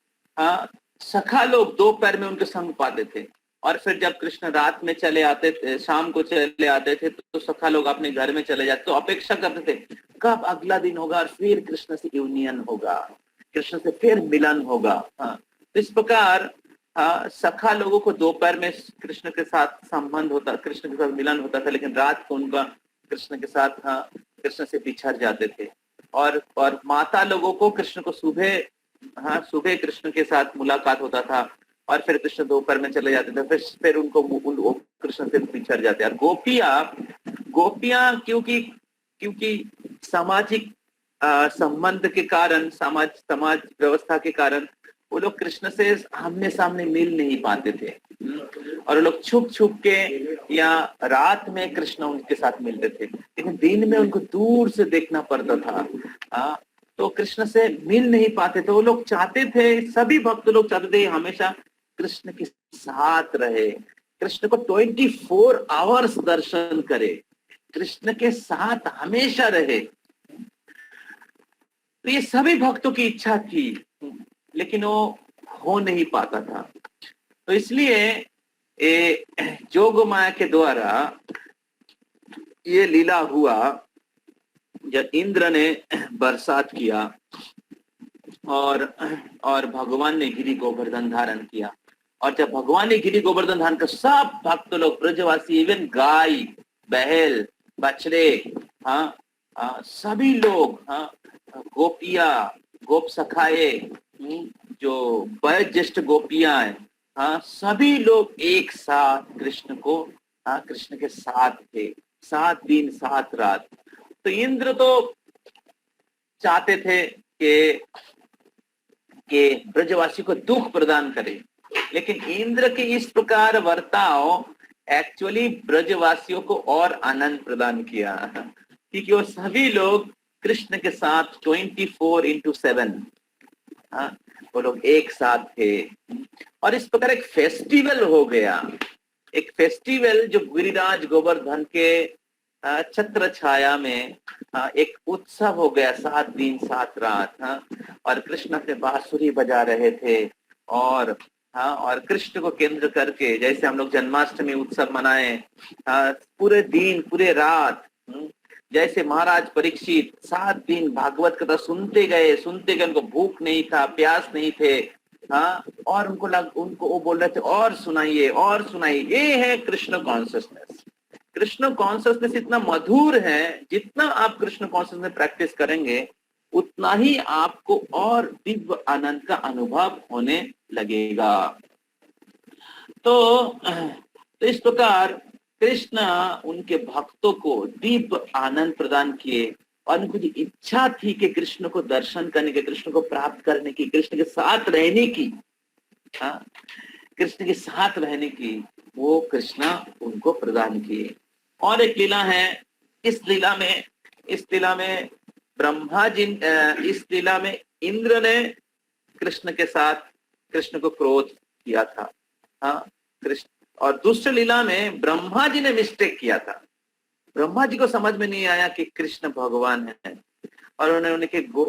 सखा लोग दोपहर में उनके संग पाते थे। और फिर जब कृष्ण रात में चले आते थे, शाम को चले आते थे, तो सखा लोग अपने घर में चले जाते, तो अपेक्षा करते थे कब अगला दिन होगा और फिर कृष्ण से यूनियन होगा, कृष्ण से फिर मिलन होगा। हाँ, तो इस प्रकार सखा लोगों को दोपहर में कृष्ण के साथ संबंध होता, कृष्ण के साथ मिलन होता था, लेकिन रात को उनका कृष्ण के साथ कृष्ण से बिछड़ जाते थे। और माता लोगों को कृष्ण को सुबह कृष्ण के साथ मुलाकात होता था, और फिर कृष्ण दोपहर में चले जाते थे, फिर उनको कृष्ण से बिछड़ जाते। और गोपियां क्योंकि सामाजिक संबंध के कारण, समाज व्यवस्था के कारण वो लोग कृष्ण से आमने सामने मिल नहीं पाते थे, और वो लोग छुप छुप के या रात में कृष्ण उनके साथ मिलते थे, लेकिन दिन में उनको दूर से देखना पड़ता था। तो कृष्ण से मिल नहीं पाते थे। वो लोग चाहते थे, सभी भक्त लोग चाहते थे हमेशा कृष्ण के साथ रहे, कृष्ण को 24 आवर्स दर्शन करे, कृष्ण के साथ हमेशा रहे। तो ये सभी भक्तों की इच्छा थी, लेकिन वो हो नहीं पाता था। तो इसलिए जोग माया के द्वारा ये लीला हुआ, जब इंद्र ने बरसात किया और भगवान ने गिरि गोवर्धन धारण किया। और जब भगवान ने गिरि गोवर्धन धारण कर, सब भक्त लोग, ब्रजवासी, इवन गाय, बैल, बछड़े, सभी लोग, गोपिया, गोप सखाए, जो वयोज्येष्ठ गोपियां हैं, सभी लोग एक साथ कृष्ण के साथ थे, 7 दिन 7 रात। तो इंद्र तो चाहते थे कि ब्रजवासी को दुख प्रदान करे, लेकिन इंद्र के इस प्रकार वर्ताव एक्चुअली ब्रजवासियों को और आनंद प्रदान किया, क्योंकि वो सभी लोग कृष्ण के साथ 24/7 वो लोग एक साथ थे। और इस प्रकार एक फेस्टिवल हो गया, एक फेस्टिवल जो गिरिराज गोवर्धन के छत्र छाया में एक उत्सव हो गया, 7 दिन 7 रात। और कृष्ण से बांसुरी बजा रहे थे, और कृष्ण को केंद्र करके, जैसे हम लोग जन्माष्टमी उत्सव मनाए, पूरे दिन पूरे रात, जैसे महाराज परीक्षित 7 दिन भागवत कथा सुनते गए, उनको भूख नहीं था, प्यास नहीं थे, और उनको वो बोल रहे थे और सुनाइए। ये है कृष्ण कॉन्शियसनेस। कृष्ण कॉन्शियसनेस इतना मधुर है, जितना आप कृष्ण कॉन्शियसनेस प्रैक्टिस करेंगे उतना ही आपको और दिव्य आनंद का अनुभव होने लगेगा। तो इस प्रकार कृष्ण उनके भक्तों को दिव्य आनंद प्रदान किए, और उनको जो इच्छा थी कि कृष्ण को दर्शन करने की, कृष्ण को प्राप्त करने की, कृष्ण के साथ रहने की, कृष्ण के साथ रहने की, वो कृष्ण उनको प्रदान किए। और एक लीला है, इस लीला में ब्रह्मा जी, इस लीला में इंद्र ने कृष्ण के साथ कृष्ण को क्रोध किया था, कृष्ण। और दूसरी लीला में ब्रह्मा जी ने मिस्टेक किया था, ब्रह्मा जी को समझ में नहीं आया कि कृष्ण भगवान है, और उन्होंने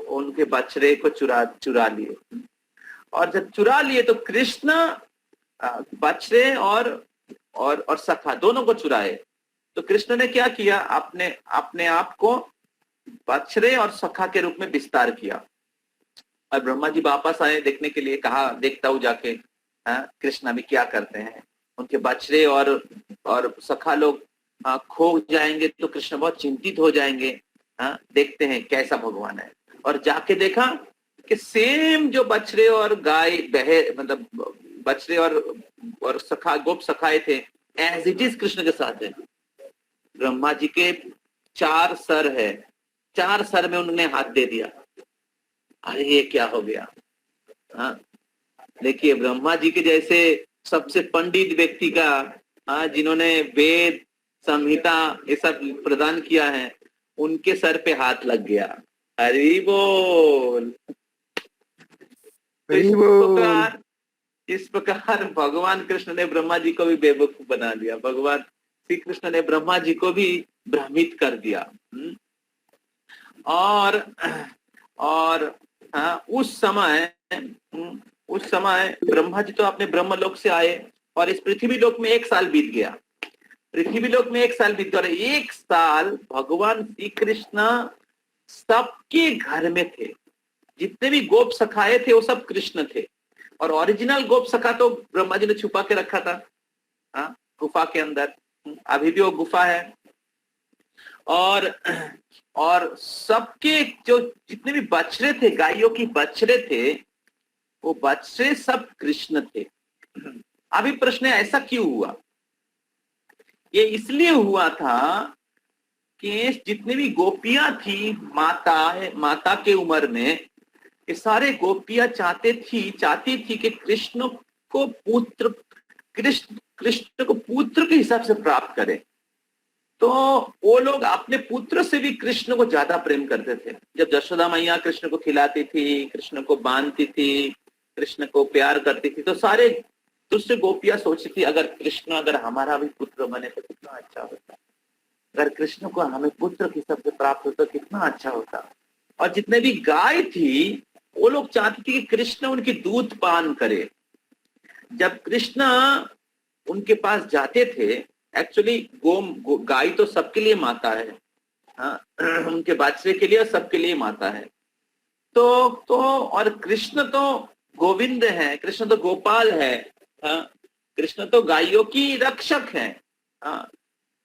उनके बछड़े को चुरा लिए। और जब चुरा लिए तो कृष्ण बछड़े और सखा दोनों को चुराए। तो कृष्ण ने क्या किया, अपने आप को बछड़े और सखा के रूप में विस्तार किया, और ब्रह्मा जी वापस आए देखने के लिए, कहा देखता हूँ जाके कृष्ण अभी क्या करते हैं। उनके बछड़े और सखा लोग खो जाएंगे तो कृष्ण बहुत चिंतित हो जाएंगे। देखते हैं कैसा भगवान है। और जाके देखा कि सेम जो बछड़े और गाय बहे मतलब बछड़े और सखा गोप सखाए थे एज इट इज कृष्ण के साथ है। ब्रह्मा जी के 4 सर है, 4 सर में उन्होंने हाथ दे दिया। अरे ये क्या हो गया। हाँ देखिए, ब्रह्मा जी के जैसे सबसे पंडित व्यक्ति का जिन्होंने वेद संहिता ये सब प्रदान किया है, उनके सर पे हाथ लग गया। हरि बोल। तो इस प्रकार भगवान कृष्ण ने ब्रह्मा जी को भी बेवकूफ बना दिया। भगवान श्री कृष्ण ने ब्रह्मा जी को भी भ्रमित कर दिया। और उस समय ब्रह्मा जी तो अपने ब्रह्मलोक से आए और इस पृथ्वी लोक में 1 साल बीत गया। पृथ्वी लोक में 1 साल बीत गया और 1 साल भगवान श्री कृष्ण सबके घर में थे। जितने भी गोप सखाए थे वो सब कृष्ण थे। और ओरिजिनल गोप सखा तो ब्रह्मा जी ने छुपा के रखा था गुफा के अंदर। अभी भी वो गुफा है। और सबके जो जितने भी बछड़े थे, गायों की बछड़े थे, वो बछड़े सब कृष्ण थे। अभी प्रश्न है ऐसा क्यों हुआ। ये इसलिए हुआ था कि जितनी भी गोपियां थी माता के उम्र में, ये सारे गोपियां चाहती थी कि कृष्ण को पुत्र के हिसाब से प्राप्त करें। तो वो लोग अपने पुत्र से भी कृष्ण को ज्यादा प्रेम करते थे। जब यशोदा मैया कृष्ण को खिलाती थी, कृष्ण को बांधती थी, कृष्ण को प्यार करती थी, तो सारे दूसरे गोपियां सोचती थी अगर हमारा भी पुत्र बने तो कितना अच्छा होता। अगर कृष्ण को हमें पुत्र के हिसाब से प्राप्त होता कितना अच्छा होता। और जितने भी गाय थी वो लोग चाहती थी कि कृष्ण उनकी दूध पान करे। जब कृष्ण उनके पास जाते थे, एक्चुअली गाय तो सबके लिए माता है, उनके बच्चे के लिए सबके लिए माता है। तो और कृष्ण तो गोविंद है, कृष्ण तो गोपाल है, कृष्ण तो गायों की रक्षक है।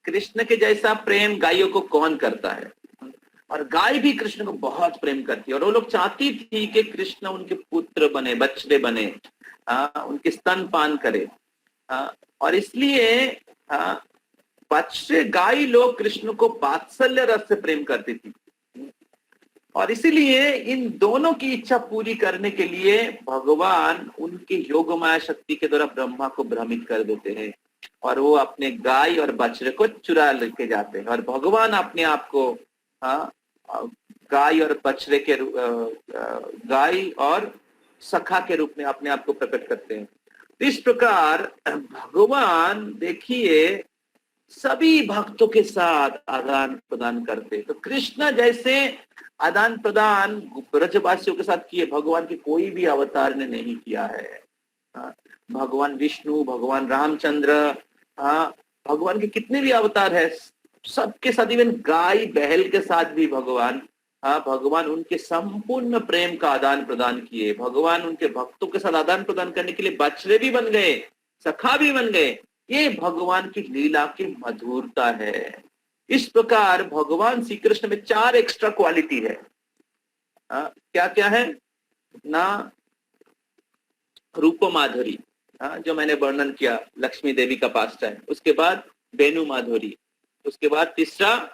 कृष्ण के जैसा प्रेम गायों को कौन करता है। और गाय भी कृष्ण को बहुत प्रेम करती है। और वो लोग चाहती थी कि कृष्ण उनके पुत्र बने, बछड़े बने, उनके स्तन पान करे। और इसलिए बच्चे गाय लोग कृष्ण को वात्सल्य रस से प्रेम करती थी। और इसीलिए इन दोनों की इच्छा पूरी करने के लिए भगवान उनके योगमाया शक्ति के द्वारा ब्रह्मा को भ्रमित कर देते हैं और वो अपने गाय और बछड़े को चुरा लेके जाते हैं। और भगवान अपने आप को गाय और बछड़े के गाय और सखा के रूप में अपने आप को प्रकट करते हैं। तो इस प्रकार भगवान देखिए सभी भक्तों के साथ आदान प्रदान करते। तो कृष्ण जैसे आदान प्रदान ब्रजवासियों के साथ किए भगवान के कोई भी अवतार ने नहीं किया है। भगवान विष्णु, भगवान रामचंद्र, भगवान के कितने भी अवतार है सबके साथ, इवन गाय बैल के साथ भी भगवान उनके संपूर्ण प्रेम का आदान प्रदान किए। भगवान उनके भक्तों के साथ आदान प्रदान करने के लिए बछड़े भी बन गए, सखा भी बन गए। ये भगवान की लीला की मधुरता है। इस प्रकार भगवान श्री कृष्ण में 4 एक्स्ट्रा क्वालिटी है। क्या क्या है ना, रूप माधुरी, जो मैंने वर्णन किया, लक्ष्मी देवी का पास्ट है। उसके बाद वेणु माधुरी, उसके बाद तीसरा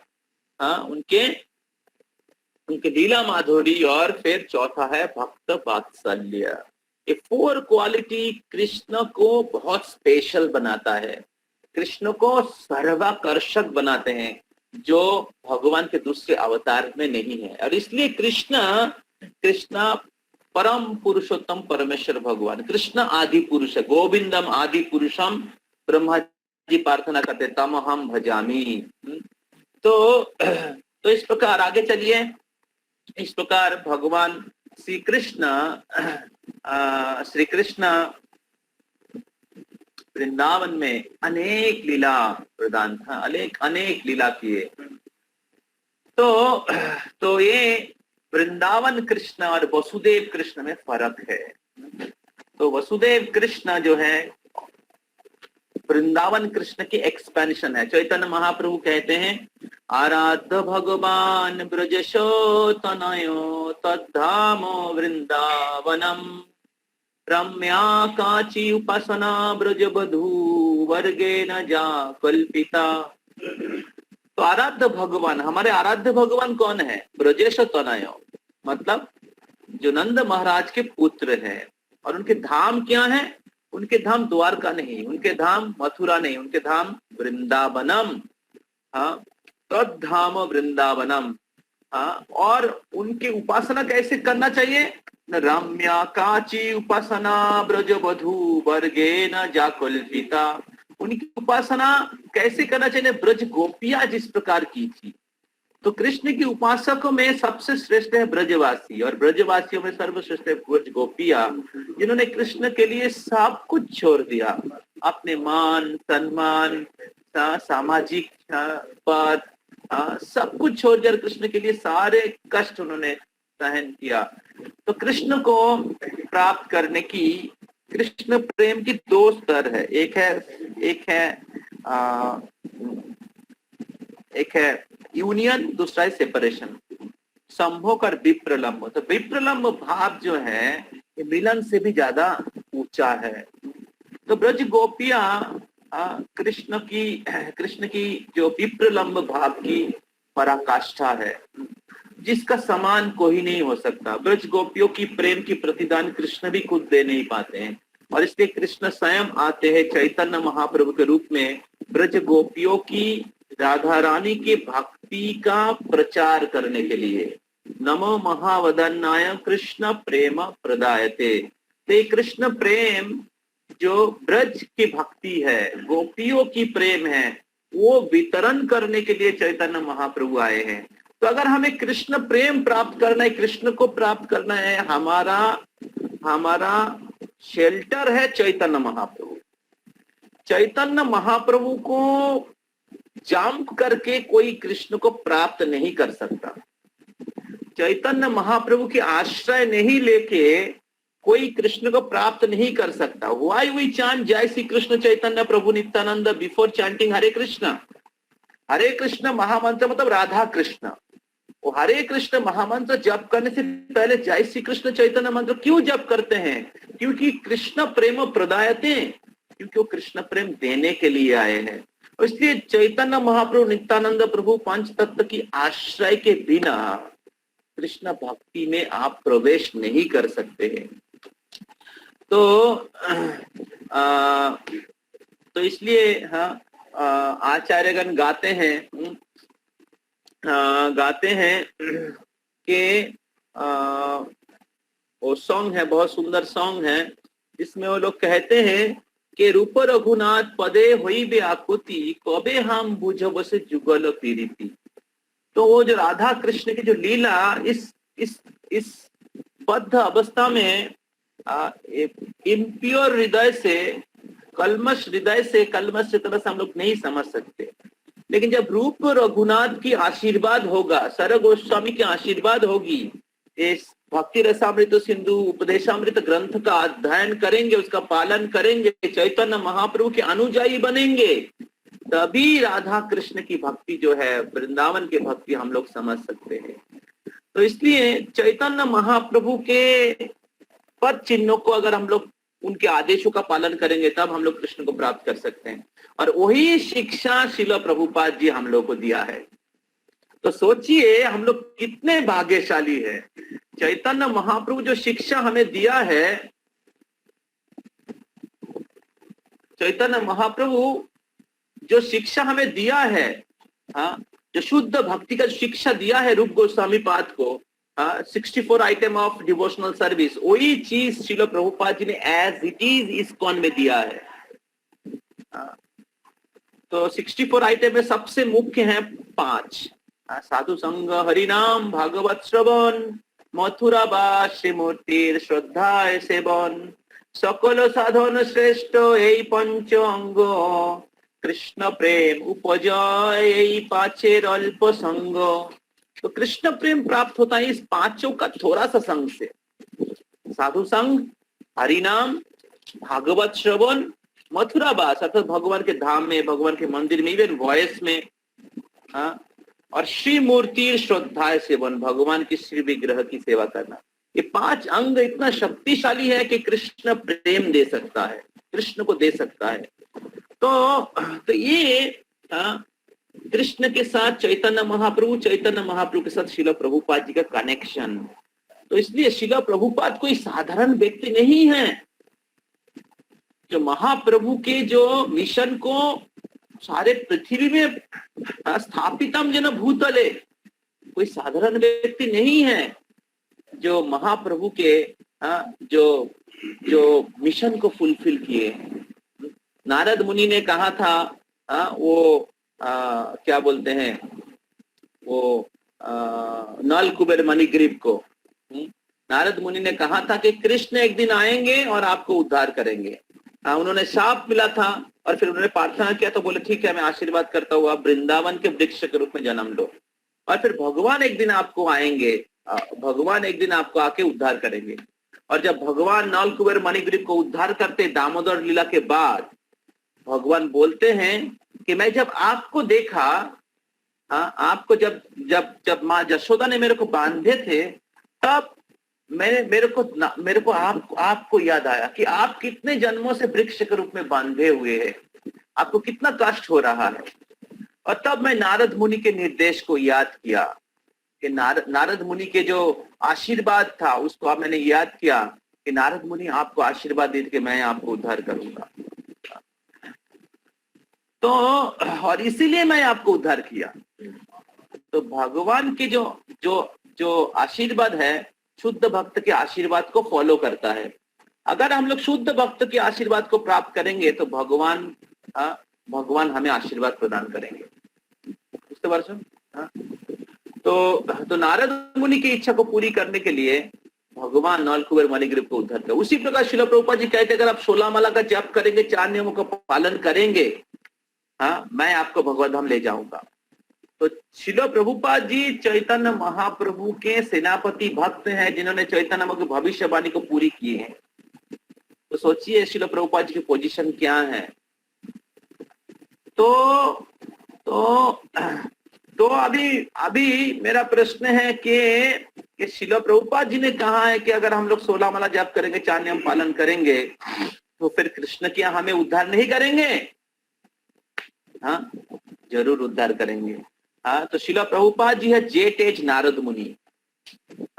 उनके लीला माधुरी, और फिर चौथा है भक्त वात्सल्य। ये 4 क्वालिटी कृष्ण को बहुत स्पेशल बनाता है, कृष्ण को सर्वाकर्षक बनाते हैं, जो भगवान के दूसरे अवतार में नहीं है। और इसलिए कृष्ण परम पुरुषोत्तम परमेश्वर भगवान, कृष्ण आदि पुरुष है। गोविंदम आदि पुरुषम ब्रह्मा जी प्रार्थना करते तम हम भजामी। तो इस प्रकार आगे चलिए। इस प्रकार भगवान श्री कृष्ण वृंदावन में अनेक लीला प्रदान अनेक लीला किए। तो ये वृंदावन कृष्ण और वसुदेव कृष्ण में फर्क है। तो वसुदेव कृष्ण जो है वृंदावन कृष्ण की एक्सपेंशन है। चैतन्य महाप्रभु कहते हैं आराध्य भगवान ब्रजशो तनयो तद्धामो वृंदावनम रम्या काची उपासना ब्रज बधू वर्गे न जा कल्पिता। तो आराध्य भगवान, हमारे आराध्य भगवान कौन है? ब्रजेश तनयो, मतलब जो नंद महाराज के पुत्र हैं। और उनके धाम क्या है? उनके धाम द्वारका नहीं, उनके धाम मथुरा नहीं, उनके धाम वृंदावनम। हाँ, तद्धाम वृंदावनम। हाँ, और उनकी उपासना कैसे करना चाहिए? रम्या काची उपासना ब्रज बधू वर्गे न जाकुल्पिता। उनकी उपासना कैसे करना चाहिए? ब्रज गोपियां जिस प्रकार की थी। तो कृष्ण की उपासकों में सबसे श्रेष्ठ है ब्रजवासी, और ब्रजवासियों में सर्वश्रेष्ठ है ब्रज गोपियां, जिन्होंने कृष्ण के लिए सब कुछ छोड़ दिया। अपने मान सम्मान, सामाजिक पद, सब कुछ छोड़कर कृष्ण के लिए सारे कष्ट उन्होंने सहन किया। तो कृष्ण को प्राप्त करने की, कृष्ण प्रेम की दो स्तर है। एक है यूनियन, दूसरा है सेपरेशन। संभोग और विप्रलंब। तो विप्रलंब भाव जो है ये मिलन से भी ज्यादा ऊंचा है। तो ब्रज गोपियां कृष्ण की जो विप्रलंब भाव की पराकाष्ठा है, जिसका समान कोई नहीं हो सकता। ब्रज गोपियों की प्रेम की प्रतिदान कृष्ण भी खुद दे नहीं पाते हैं, और इसलिए कृष्ण स्वयं आते हैं चैतन्य महाप्रभु के रूप में ब्रज गोपियों की, राधा रानी की भक्ति का प्रचार करने के लिए। नमो महावदन्नाय कृष्ण प्रेम प्रदायते। तो कृष्ण प्रेम जो ब्रज की भक्ति है, गोपियों की प्रेम है, वो वितरण करने के लिए चैतन्य महाप्रभु आए हैं। तो अगर हमें कृष्ण प्रेम प्राप्त करना है, कृष्ण को प्राप्त करना है, हमारा शेल्टर है चैतन्य महाप्रभु। चैतन्य महाप्रभु को जंप करके कोई कृष्ण को प्राप्त नहीं कर सकता। चैतन्य महाप्रभु के आश्रय नहीं लेके कोई कृष्ण को प्राप्त नहीं कर सकता। व्हाई वी चांट जय श्री कृष्ण चैतन्य प्रभु नित्यानंद बिफोर चैंटिंग हरे कृष्ण? हरे कृष्ण महामंत्र मतलब राधा कृष्ण। वो हरे कृष्ण महामंत्र जप करने से पहले जय श्री कृष्ण चैतन्य मंत्र क्यों जप करते हैं? क्योंकि कृष्ण प्रेम प्रदायते, क्योंकि वो कृष्ण प्रेम देने के लिए आए हैं। इसलिए चैतन्य महाप्रभु नित्यानंद प्रभु पंच तत्व की आश्रय के बिना कृष्ण भक्ति में आप प्रवेश नहीं कर सकते हैं। तो इसलिए आचार्यगण गाते हैं कि वो सॉन्ग है, बहुत सुंदर सॉन्ग है, जिसमें वो लोग कहते हैं कि रूप रघुनाथ पदे होई बे आकुति कबे हम बुझब से जुगल पीरिति। तो वो जो राधा कृष्ण की जो लीला इस बद्ध अवस्था में इम्प्योर हृदय से, कलमश से तरह से हम लोग नहीं समझ सकते। लेकिन जब रूप रघुनाथ की आशीर्वाद होगा, सर गोस्वामी की आशीर्वाद होगी, इस भक्ति रसामृत सिंधु उपदेशामृत ग्रंथ का अध्ययन करेंगे, उसका पालन करेंगे, चैतन्य महाप्रभु के अनुयायी बनेंगे, तभी राधा कृष्ण की भक्ति जो है, वृंदावन की भक्ति हम लोग समझ सकते हैं। तो इसलिए चैतन्य महाप्रभु के पद चिन्हों को अगर हम लोग उनके आदेशों का पालन करेंगे, तब हम लोग कृष्ण को प्राप्त कर सकते हैं। और वही शिक्षा श्रील प्रभुपाद जी हम लोग को दिया है। तो सोचिए हम लोग कितने भाग्यशाली है। चैतन्य महाप्रभु जो शिक्षा हमें दिया है, चैतन्य महाप्रभु जो शिक्षा हमें दिया है, जो शुद्ध भक्ति का शिक्षा दिया है रूप गोस्वामी पाद को, 64 आइटम ऑफ डिवोशनल सर्विस, वही चीज श्रील प्रभुपाद जी ने एज इट इज इस्कॉन में दिया है। तो 64 आइटम में सबसे मुख्य हैं 5: साधु संग, हरिनाम, भागवत श्रवण, मथुरा बा श्रीमूर्तिर श्रद्धा सेवन, सकल साधन श्रेष्ठ এই पंच अंग, कृष्ण प्रेम उपजय এই 5 অল্প संग। तो कृष्ण प्रेम प्राप्त होता है इस पांचों का थोड़ा सा संग से, साधु संग, हरिनाम, भागवत श्रवण, मथुरावास अर्थात भगवान के धाम में, भगवान के मंदिर में, इवन वॉयस में, हाँ, और श्री मूर्ति श्रद्धा सेवन, भगवान की श्री विग्रह की सेवा करना। ये पांच अंग इतना शक्तिशाली है कि कृष्ण प्रेम दे सकता है, कृष्ण को दे सकता है। तो ये कृष्ण के साथ चैतन्य महाप्रभु के साथ शिला प्रभुपाद जी का कनेक्शन। तो इसलिए शिला प्रभुपाद कोई साधारण व्यक्ति नहीं है। जो महाप्रभु के जो मिशन को सारे पृथ्वी में स्थापितम जन भूतले, कोई साधारण व्यक्ति नहीं है जो महाप्रभु के जो जो मिशन को फुलफिल किए। नारद मुनि ने कहा था, क्या बोलते हैं वो, नल कुबेर मणिग्रीव को, नारद मुनि ने कहा था कि कृष्ण एक दिन आएंगे और आपको उद्धार करेंगे। उन्होंने शाप मिला था और फिर उन्होंने प्रार्थना किया, तो बोले ठीक है मैं आशीर्वाद करता हूँ, आप वृंदावन के वृक्ष के रूप में जन्म लो, और फिर भगवान एक दिन आपको आएंगे, भगवान एक दिन आपको आके उद्धार करेंगे। और जब भगवान नल कुबेर मणिग्रीव को उद्धार करते दामोदर लीला के बाद, भगवान बोलते हैं कि मैं जब आपको देखा, आपको जब जब जब माँ जशोदा ने मेरे को बांधे थे, तब मेरे को आपको याद आया कि आप कितने जन्मों से वृक्ष के रूप में बांधे हुए हैं, आपको कितना कष्ट हो रहा है। और तब मैं नारद मुनि के निर्देश को याद किया कि नारद मुनि के जो आशीर्वाद था उसको अब मैंने याद किया कि नारद मुनि आपको आशीर्वाद दे कि मैं आपको उद्धार करूंगा, तो और इसीलिए मैं आपको उद्धार किया। तो भगवान के जो आशीर्वाद है, शुद्ध भक्त के आशीर्वाद को फॉलो करता है। अगर हम लोग शुद्ध भक्त के आशीर्वाद को प्राप्त करेंगे तो भगवान हमें आशीर्वाद प्रदान करेंगे। तो नारद मुनि की इच्छा को पूरी करने के लिए भगवान नल कुबेर मणिग्रीव को उद्धार किया। उसी प्रकार श्रील प्रभुपाद जी कहते हैं अगर आप 16 माला का जप करेंगे, 4 नियमों का पालन करेंगे, मैं आपको भगवत धाम ले जाऊंगा। तो श्रील प्रभुपाद जी चैतन्य महाप्रभु के सेनापति भक्त हैं, जिन्होंने चैतन्य महाप्रभु की भविष्यवाणी को पूरी की है। तो सोचिए श्रील प्रभुपाद जी की पोजीशन क्या है। तो अभी मेरा प्रश्न है कि श्रील प्रभुपाद जी ने कहा है कि अगर हम लोग 16 माला जप करेंगे, 4 नियम पालन करेंगे, तो फिर कृष्ण क्या हमें उद्धार नहीं करेंगे? हाँ, जरूर उद्धार करेंगे। तो श्रील प्रभुपाद जी है jet as Narad Muni.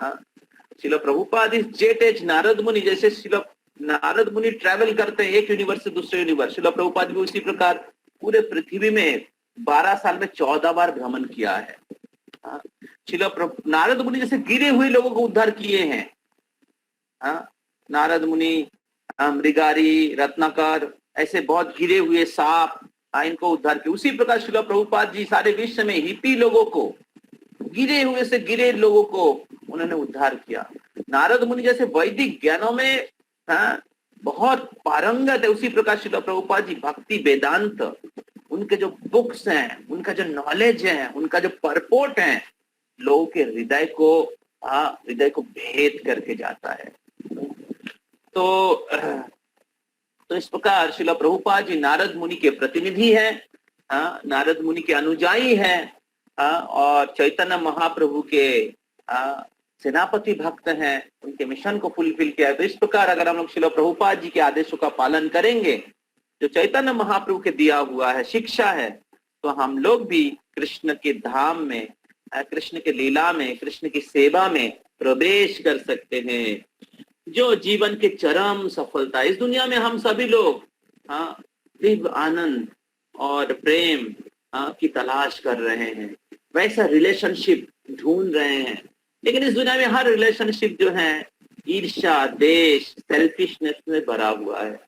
Srila Prabhupada is just as Narad Muni. जैसे श्रील नारद मुनि ट्रैवल करते हैं एक यूनिवर्स से दूसरे यूनिवर्स, श्रील प्रभुपाद भी उसी प्रकार पूरे पृथ्वी में 12 साल में 14 बार भ्रमण किया है। नारद मुनि जैसे गिरे हुए लोगों को उद्धार किए हैं। नारद मुनि, मृगारी, रत्नाकर, ऐसे बहुत गिरे हुए सांप, इनको उद्धार किया। उसी प्रकार श्रील प्रभुपाद जी सारे विश्व में हिपी लोगों को, गिरे हुए से गिरे लोगों को उन्होंने उद्धार किया। नारद मुनि जैसे वैदिक ज्ञानों में बहुत पारंगत है, उसी प्रकार श्रील प्रभुपाद जी भक्ति वेदांत, उनके जो बुक्स हैं, उनका जो नॉलेज है, उनका जो परपोर्ट है, लोगों के हृदय को भेद करके जाता है। तो इस प्रकार श्रील प्रभुपाद जी नारद मुनि के प्रतिनिधि हैं, नारद मुनि के अनुयायी हैं, और चैतन्य महाप्रभु के सेनापति भक्त हैं, उनके मिशन को फुलफिल किया है। तो इस प्रकार अगर हम लोग श्रील प्रभुपाद जी के आदेशों का पालन करेंगे, जो चैतन्य महाप्रभु के दिया हुआ है शिक्षा है, तो हम लोग भी कृष्ण के धाम में, कृष्ण के लीला में, कृष्ण की सेवा में प्रवेश कर सकते हैं। जो जीवन के चरम सफलता, इस दुनिया में हम सभी लोग दिव्य आनंद और प्रेम की तलाश कर रहे हैं, वैसा रिलेशनशिप ढूंढ रहे हैं। लेकिन इस दुनिया में हर रिलेशनशिप जो है ईर्ष्या, देश, सेल्फिशनेस में भरा हुआ है।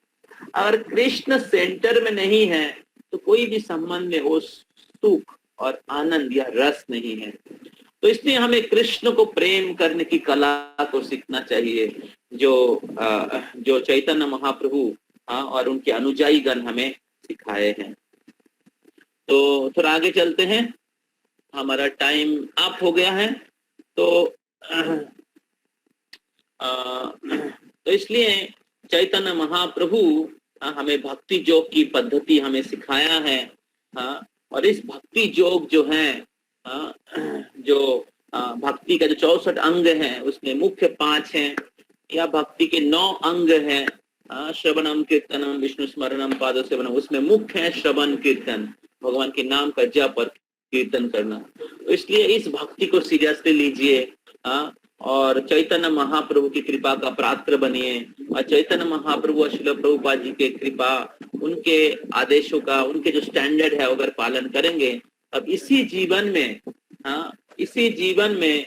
अगर कृष्ण सेंटर में नहीं है तो कोई भी संबंध में वो सुख और आनंद या रस नहीं है। तो इसलिए हमें कृष्ण को प्रेम करने की कला को सीखना चाहिए, जो चैतन्य महाप्रभु और उनके अनुयायी गण हमें सिखाए हैं। तो थोड़ा आगे चलते हैं। हमारा टाइम अप हो गया है। तो तो इसलिए चैतन्य महाप्रभु हमें भक्ति योग की पद्धति हमें सिखाया है। हाँ, और इस भक्ति योग जो है, जो भक्ति का जो 64 अंग है उसमें मुख्य 5 हैं, या भक्ति के 9 अंग हैं। श्रवणम कीर्तनम विष्णु स्मरणम पाद सेवनम, उसमें मुख्य है श्रवण कीर्तन, भगवान के नाम का जप और कीर्तन करना। तो इसलिए इस भक्ति को सीरियसली लीजिए और चैतन्य महाप्रभु की कृपा का पात्र बनिए। और चैतन्य महाप्रभु और श्रील प्रभुपाद जी के कृपा, उनके आदेशों का, उनके जो स्टैंडर्ड है अगर पालन करेंगे, अब इसी जीवन में इसी जीवन में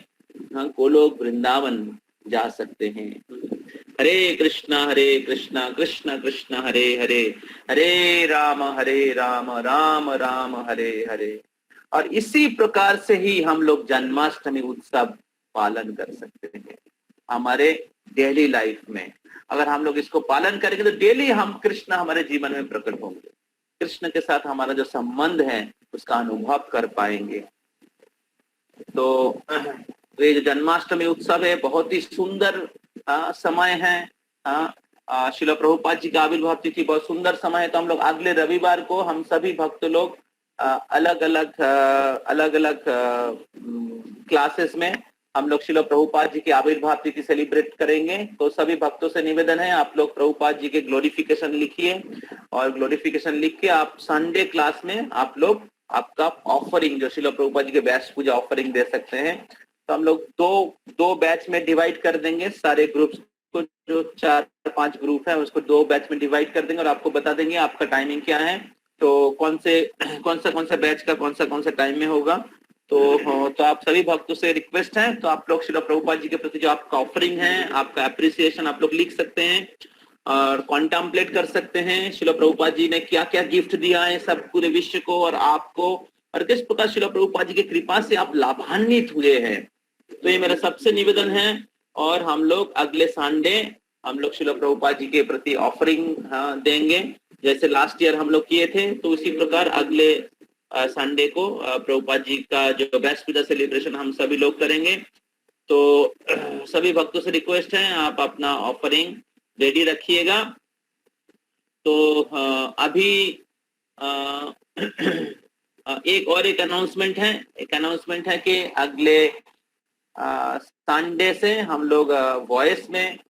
गोलोक वृंदावन जा सकते हैं। हरे कृष्णा कृष्ण कृष्ण हरे हरे, हरे राम राम राम हरे हरे। और इसी प्रकार से ही हम लोग जन्माष्टमी उत्सव पालन कर सकते हैं हमारे डेली लाइफ में। अगर हम लोग इसको पालन करेंगे तो डेली हम कृष्ण हमारे जीवन में प्रकट होंगे, कृष्ण के साथ हमारा जो संबंध है उसका अनुभव कर पाएंगे। तो ये जो जन्माष्टमी उत्सव है बहुत ही सुंदर समय है। श्रील प्रभुपाद जी का आविर्भाव तिथि बहुत सुंदर समय है। तो हम लोग अगले रविवार को हम सभी भक्त लोग अलग अलग क्लासेस में हम लोग श्रील प्रभुपाद जी के आविर्भाव तिथि सेलिब्रेट करेंगे। तो सभी भक्तों से निवेदन है आप लोग प्रभुपाद जी के ग्लोरिफिकेशन लिखिए, और ग्लोरिफिकेशन लिख के आप संडे क्लास में आप लोग आपका ऑफरिंग जो श्रील प्रभुपाद जी के बैच पूजा ऑफरिंग दे सकते हैं। तो हम लोग दो बैच में डिवाइड कर देंगे सारे ग्रुप्स को, जो 4-5 ग्रुप है उसको 2 बैच में डिवाइड कर देंगे और आपको बता देंगे आपका टाइमिंग क्या है, तो कौन सा बैच का कौन सा टाइम में होगा। तो आप सभी भक्तों से रिक्वेस्ट है, तो आप लोग श्रील प्रभुपाद जी के प्रति जो आपका ऑफरिंग है, आपका अप्रिसिएशन आप लोग लिख सकते हैं और कॉन्टेम्पलेट कर सकते हैं श्रील प्रभुपाद जी ने क्या क्या गिफ्ट दिया है सब पूरे विश्व को और आपको, और किस प्रकार श्रील प्रभुपाद जी की कृपा से आप लाभान्वित हुए हैं। तो ये मेरा सबसे निवेदन है। और हम लोग अगले संडे हम लोग श्रील प्रभुपाद जी के प्रति ऑफरिंग देंगे, जैसे लास्ट ईयर हम लोग किए थे। तो उसी प्रकार अगले संडे को प्रभुपाद जी का जो बैच पूजा सेलिब्रेशन हम सभी लोग करेंगे। तो सभी भक्तों से रिक्वेस्ट है आप अपना ऑफरिंग रेडी रखिएगा। तो अभी एक अनाउंसमेंट है कि अगले संडे से हम लोग वॉइस में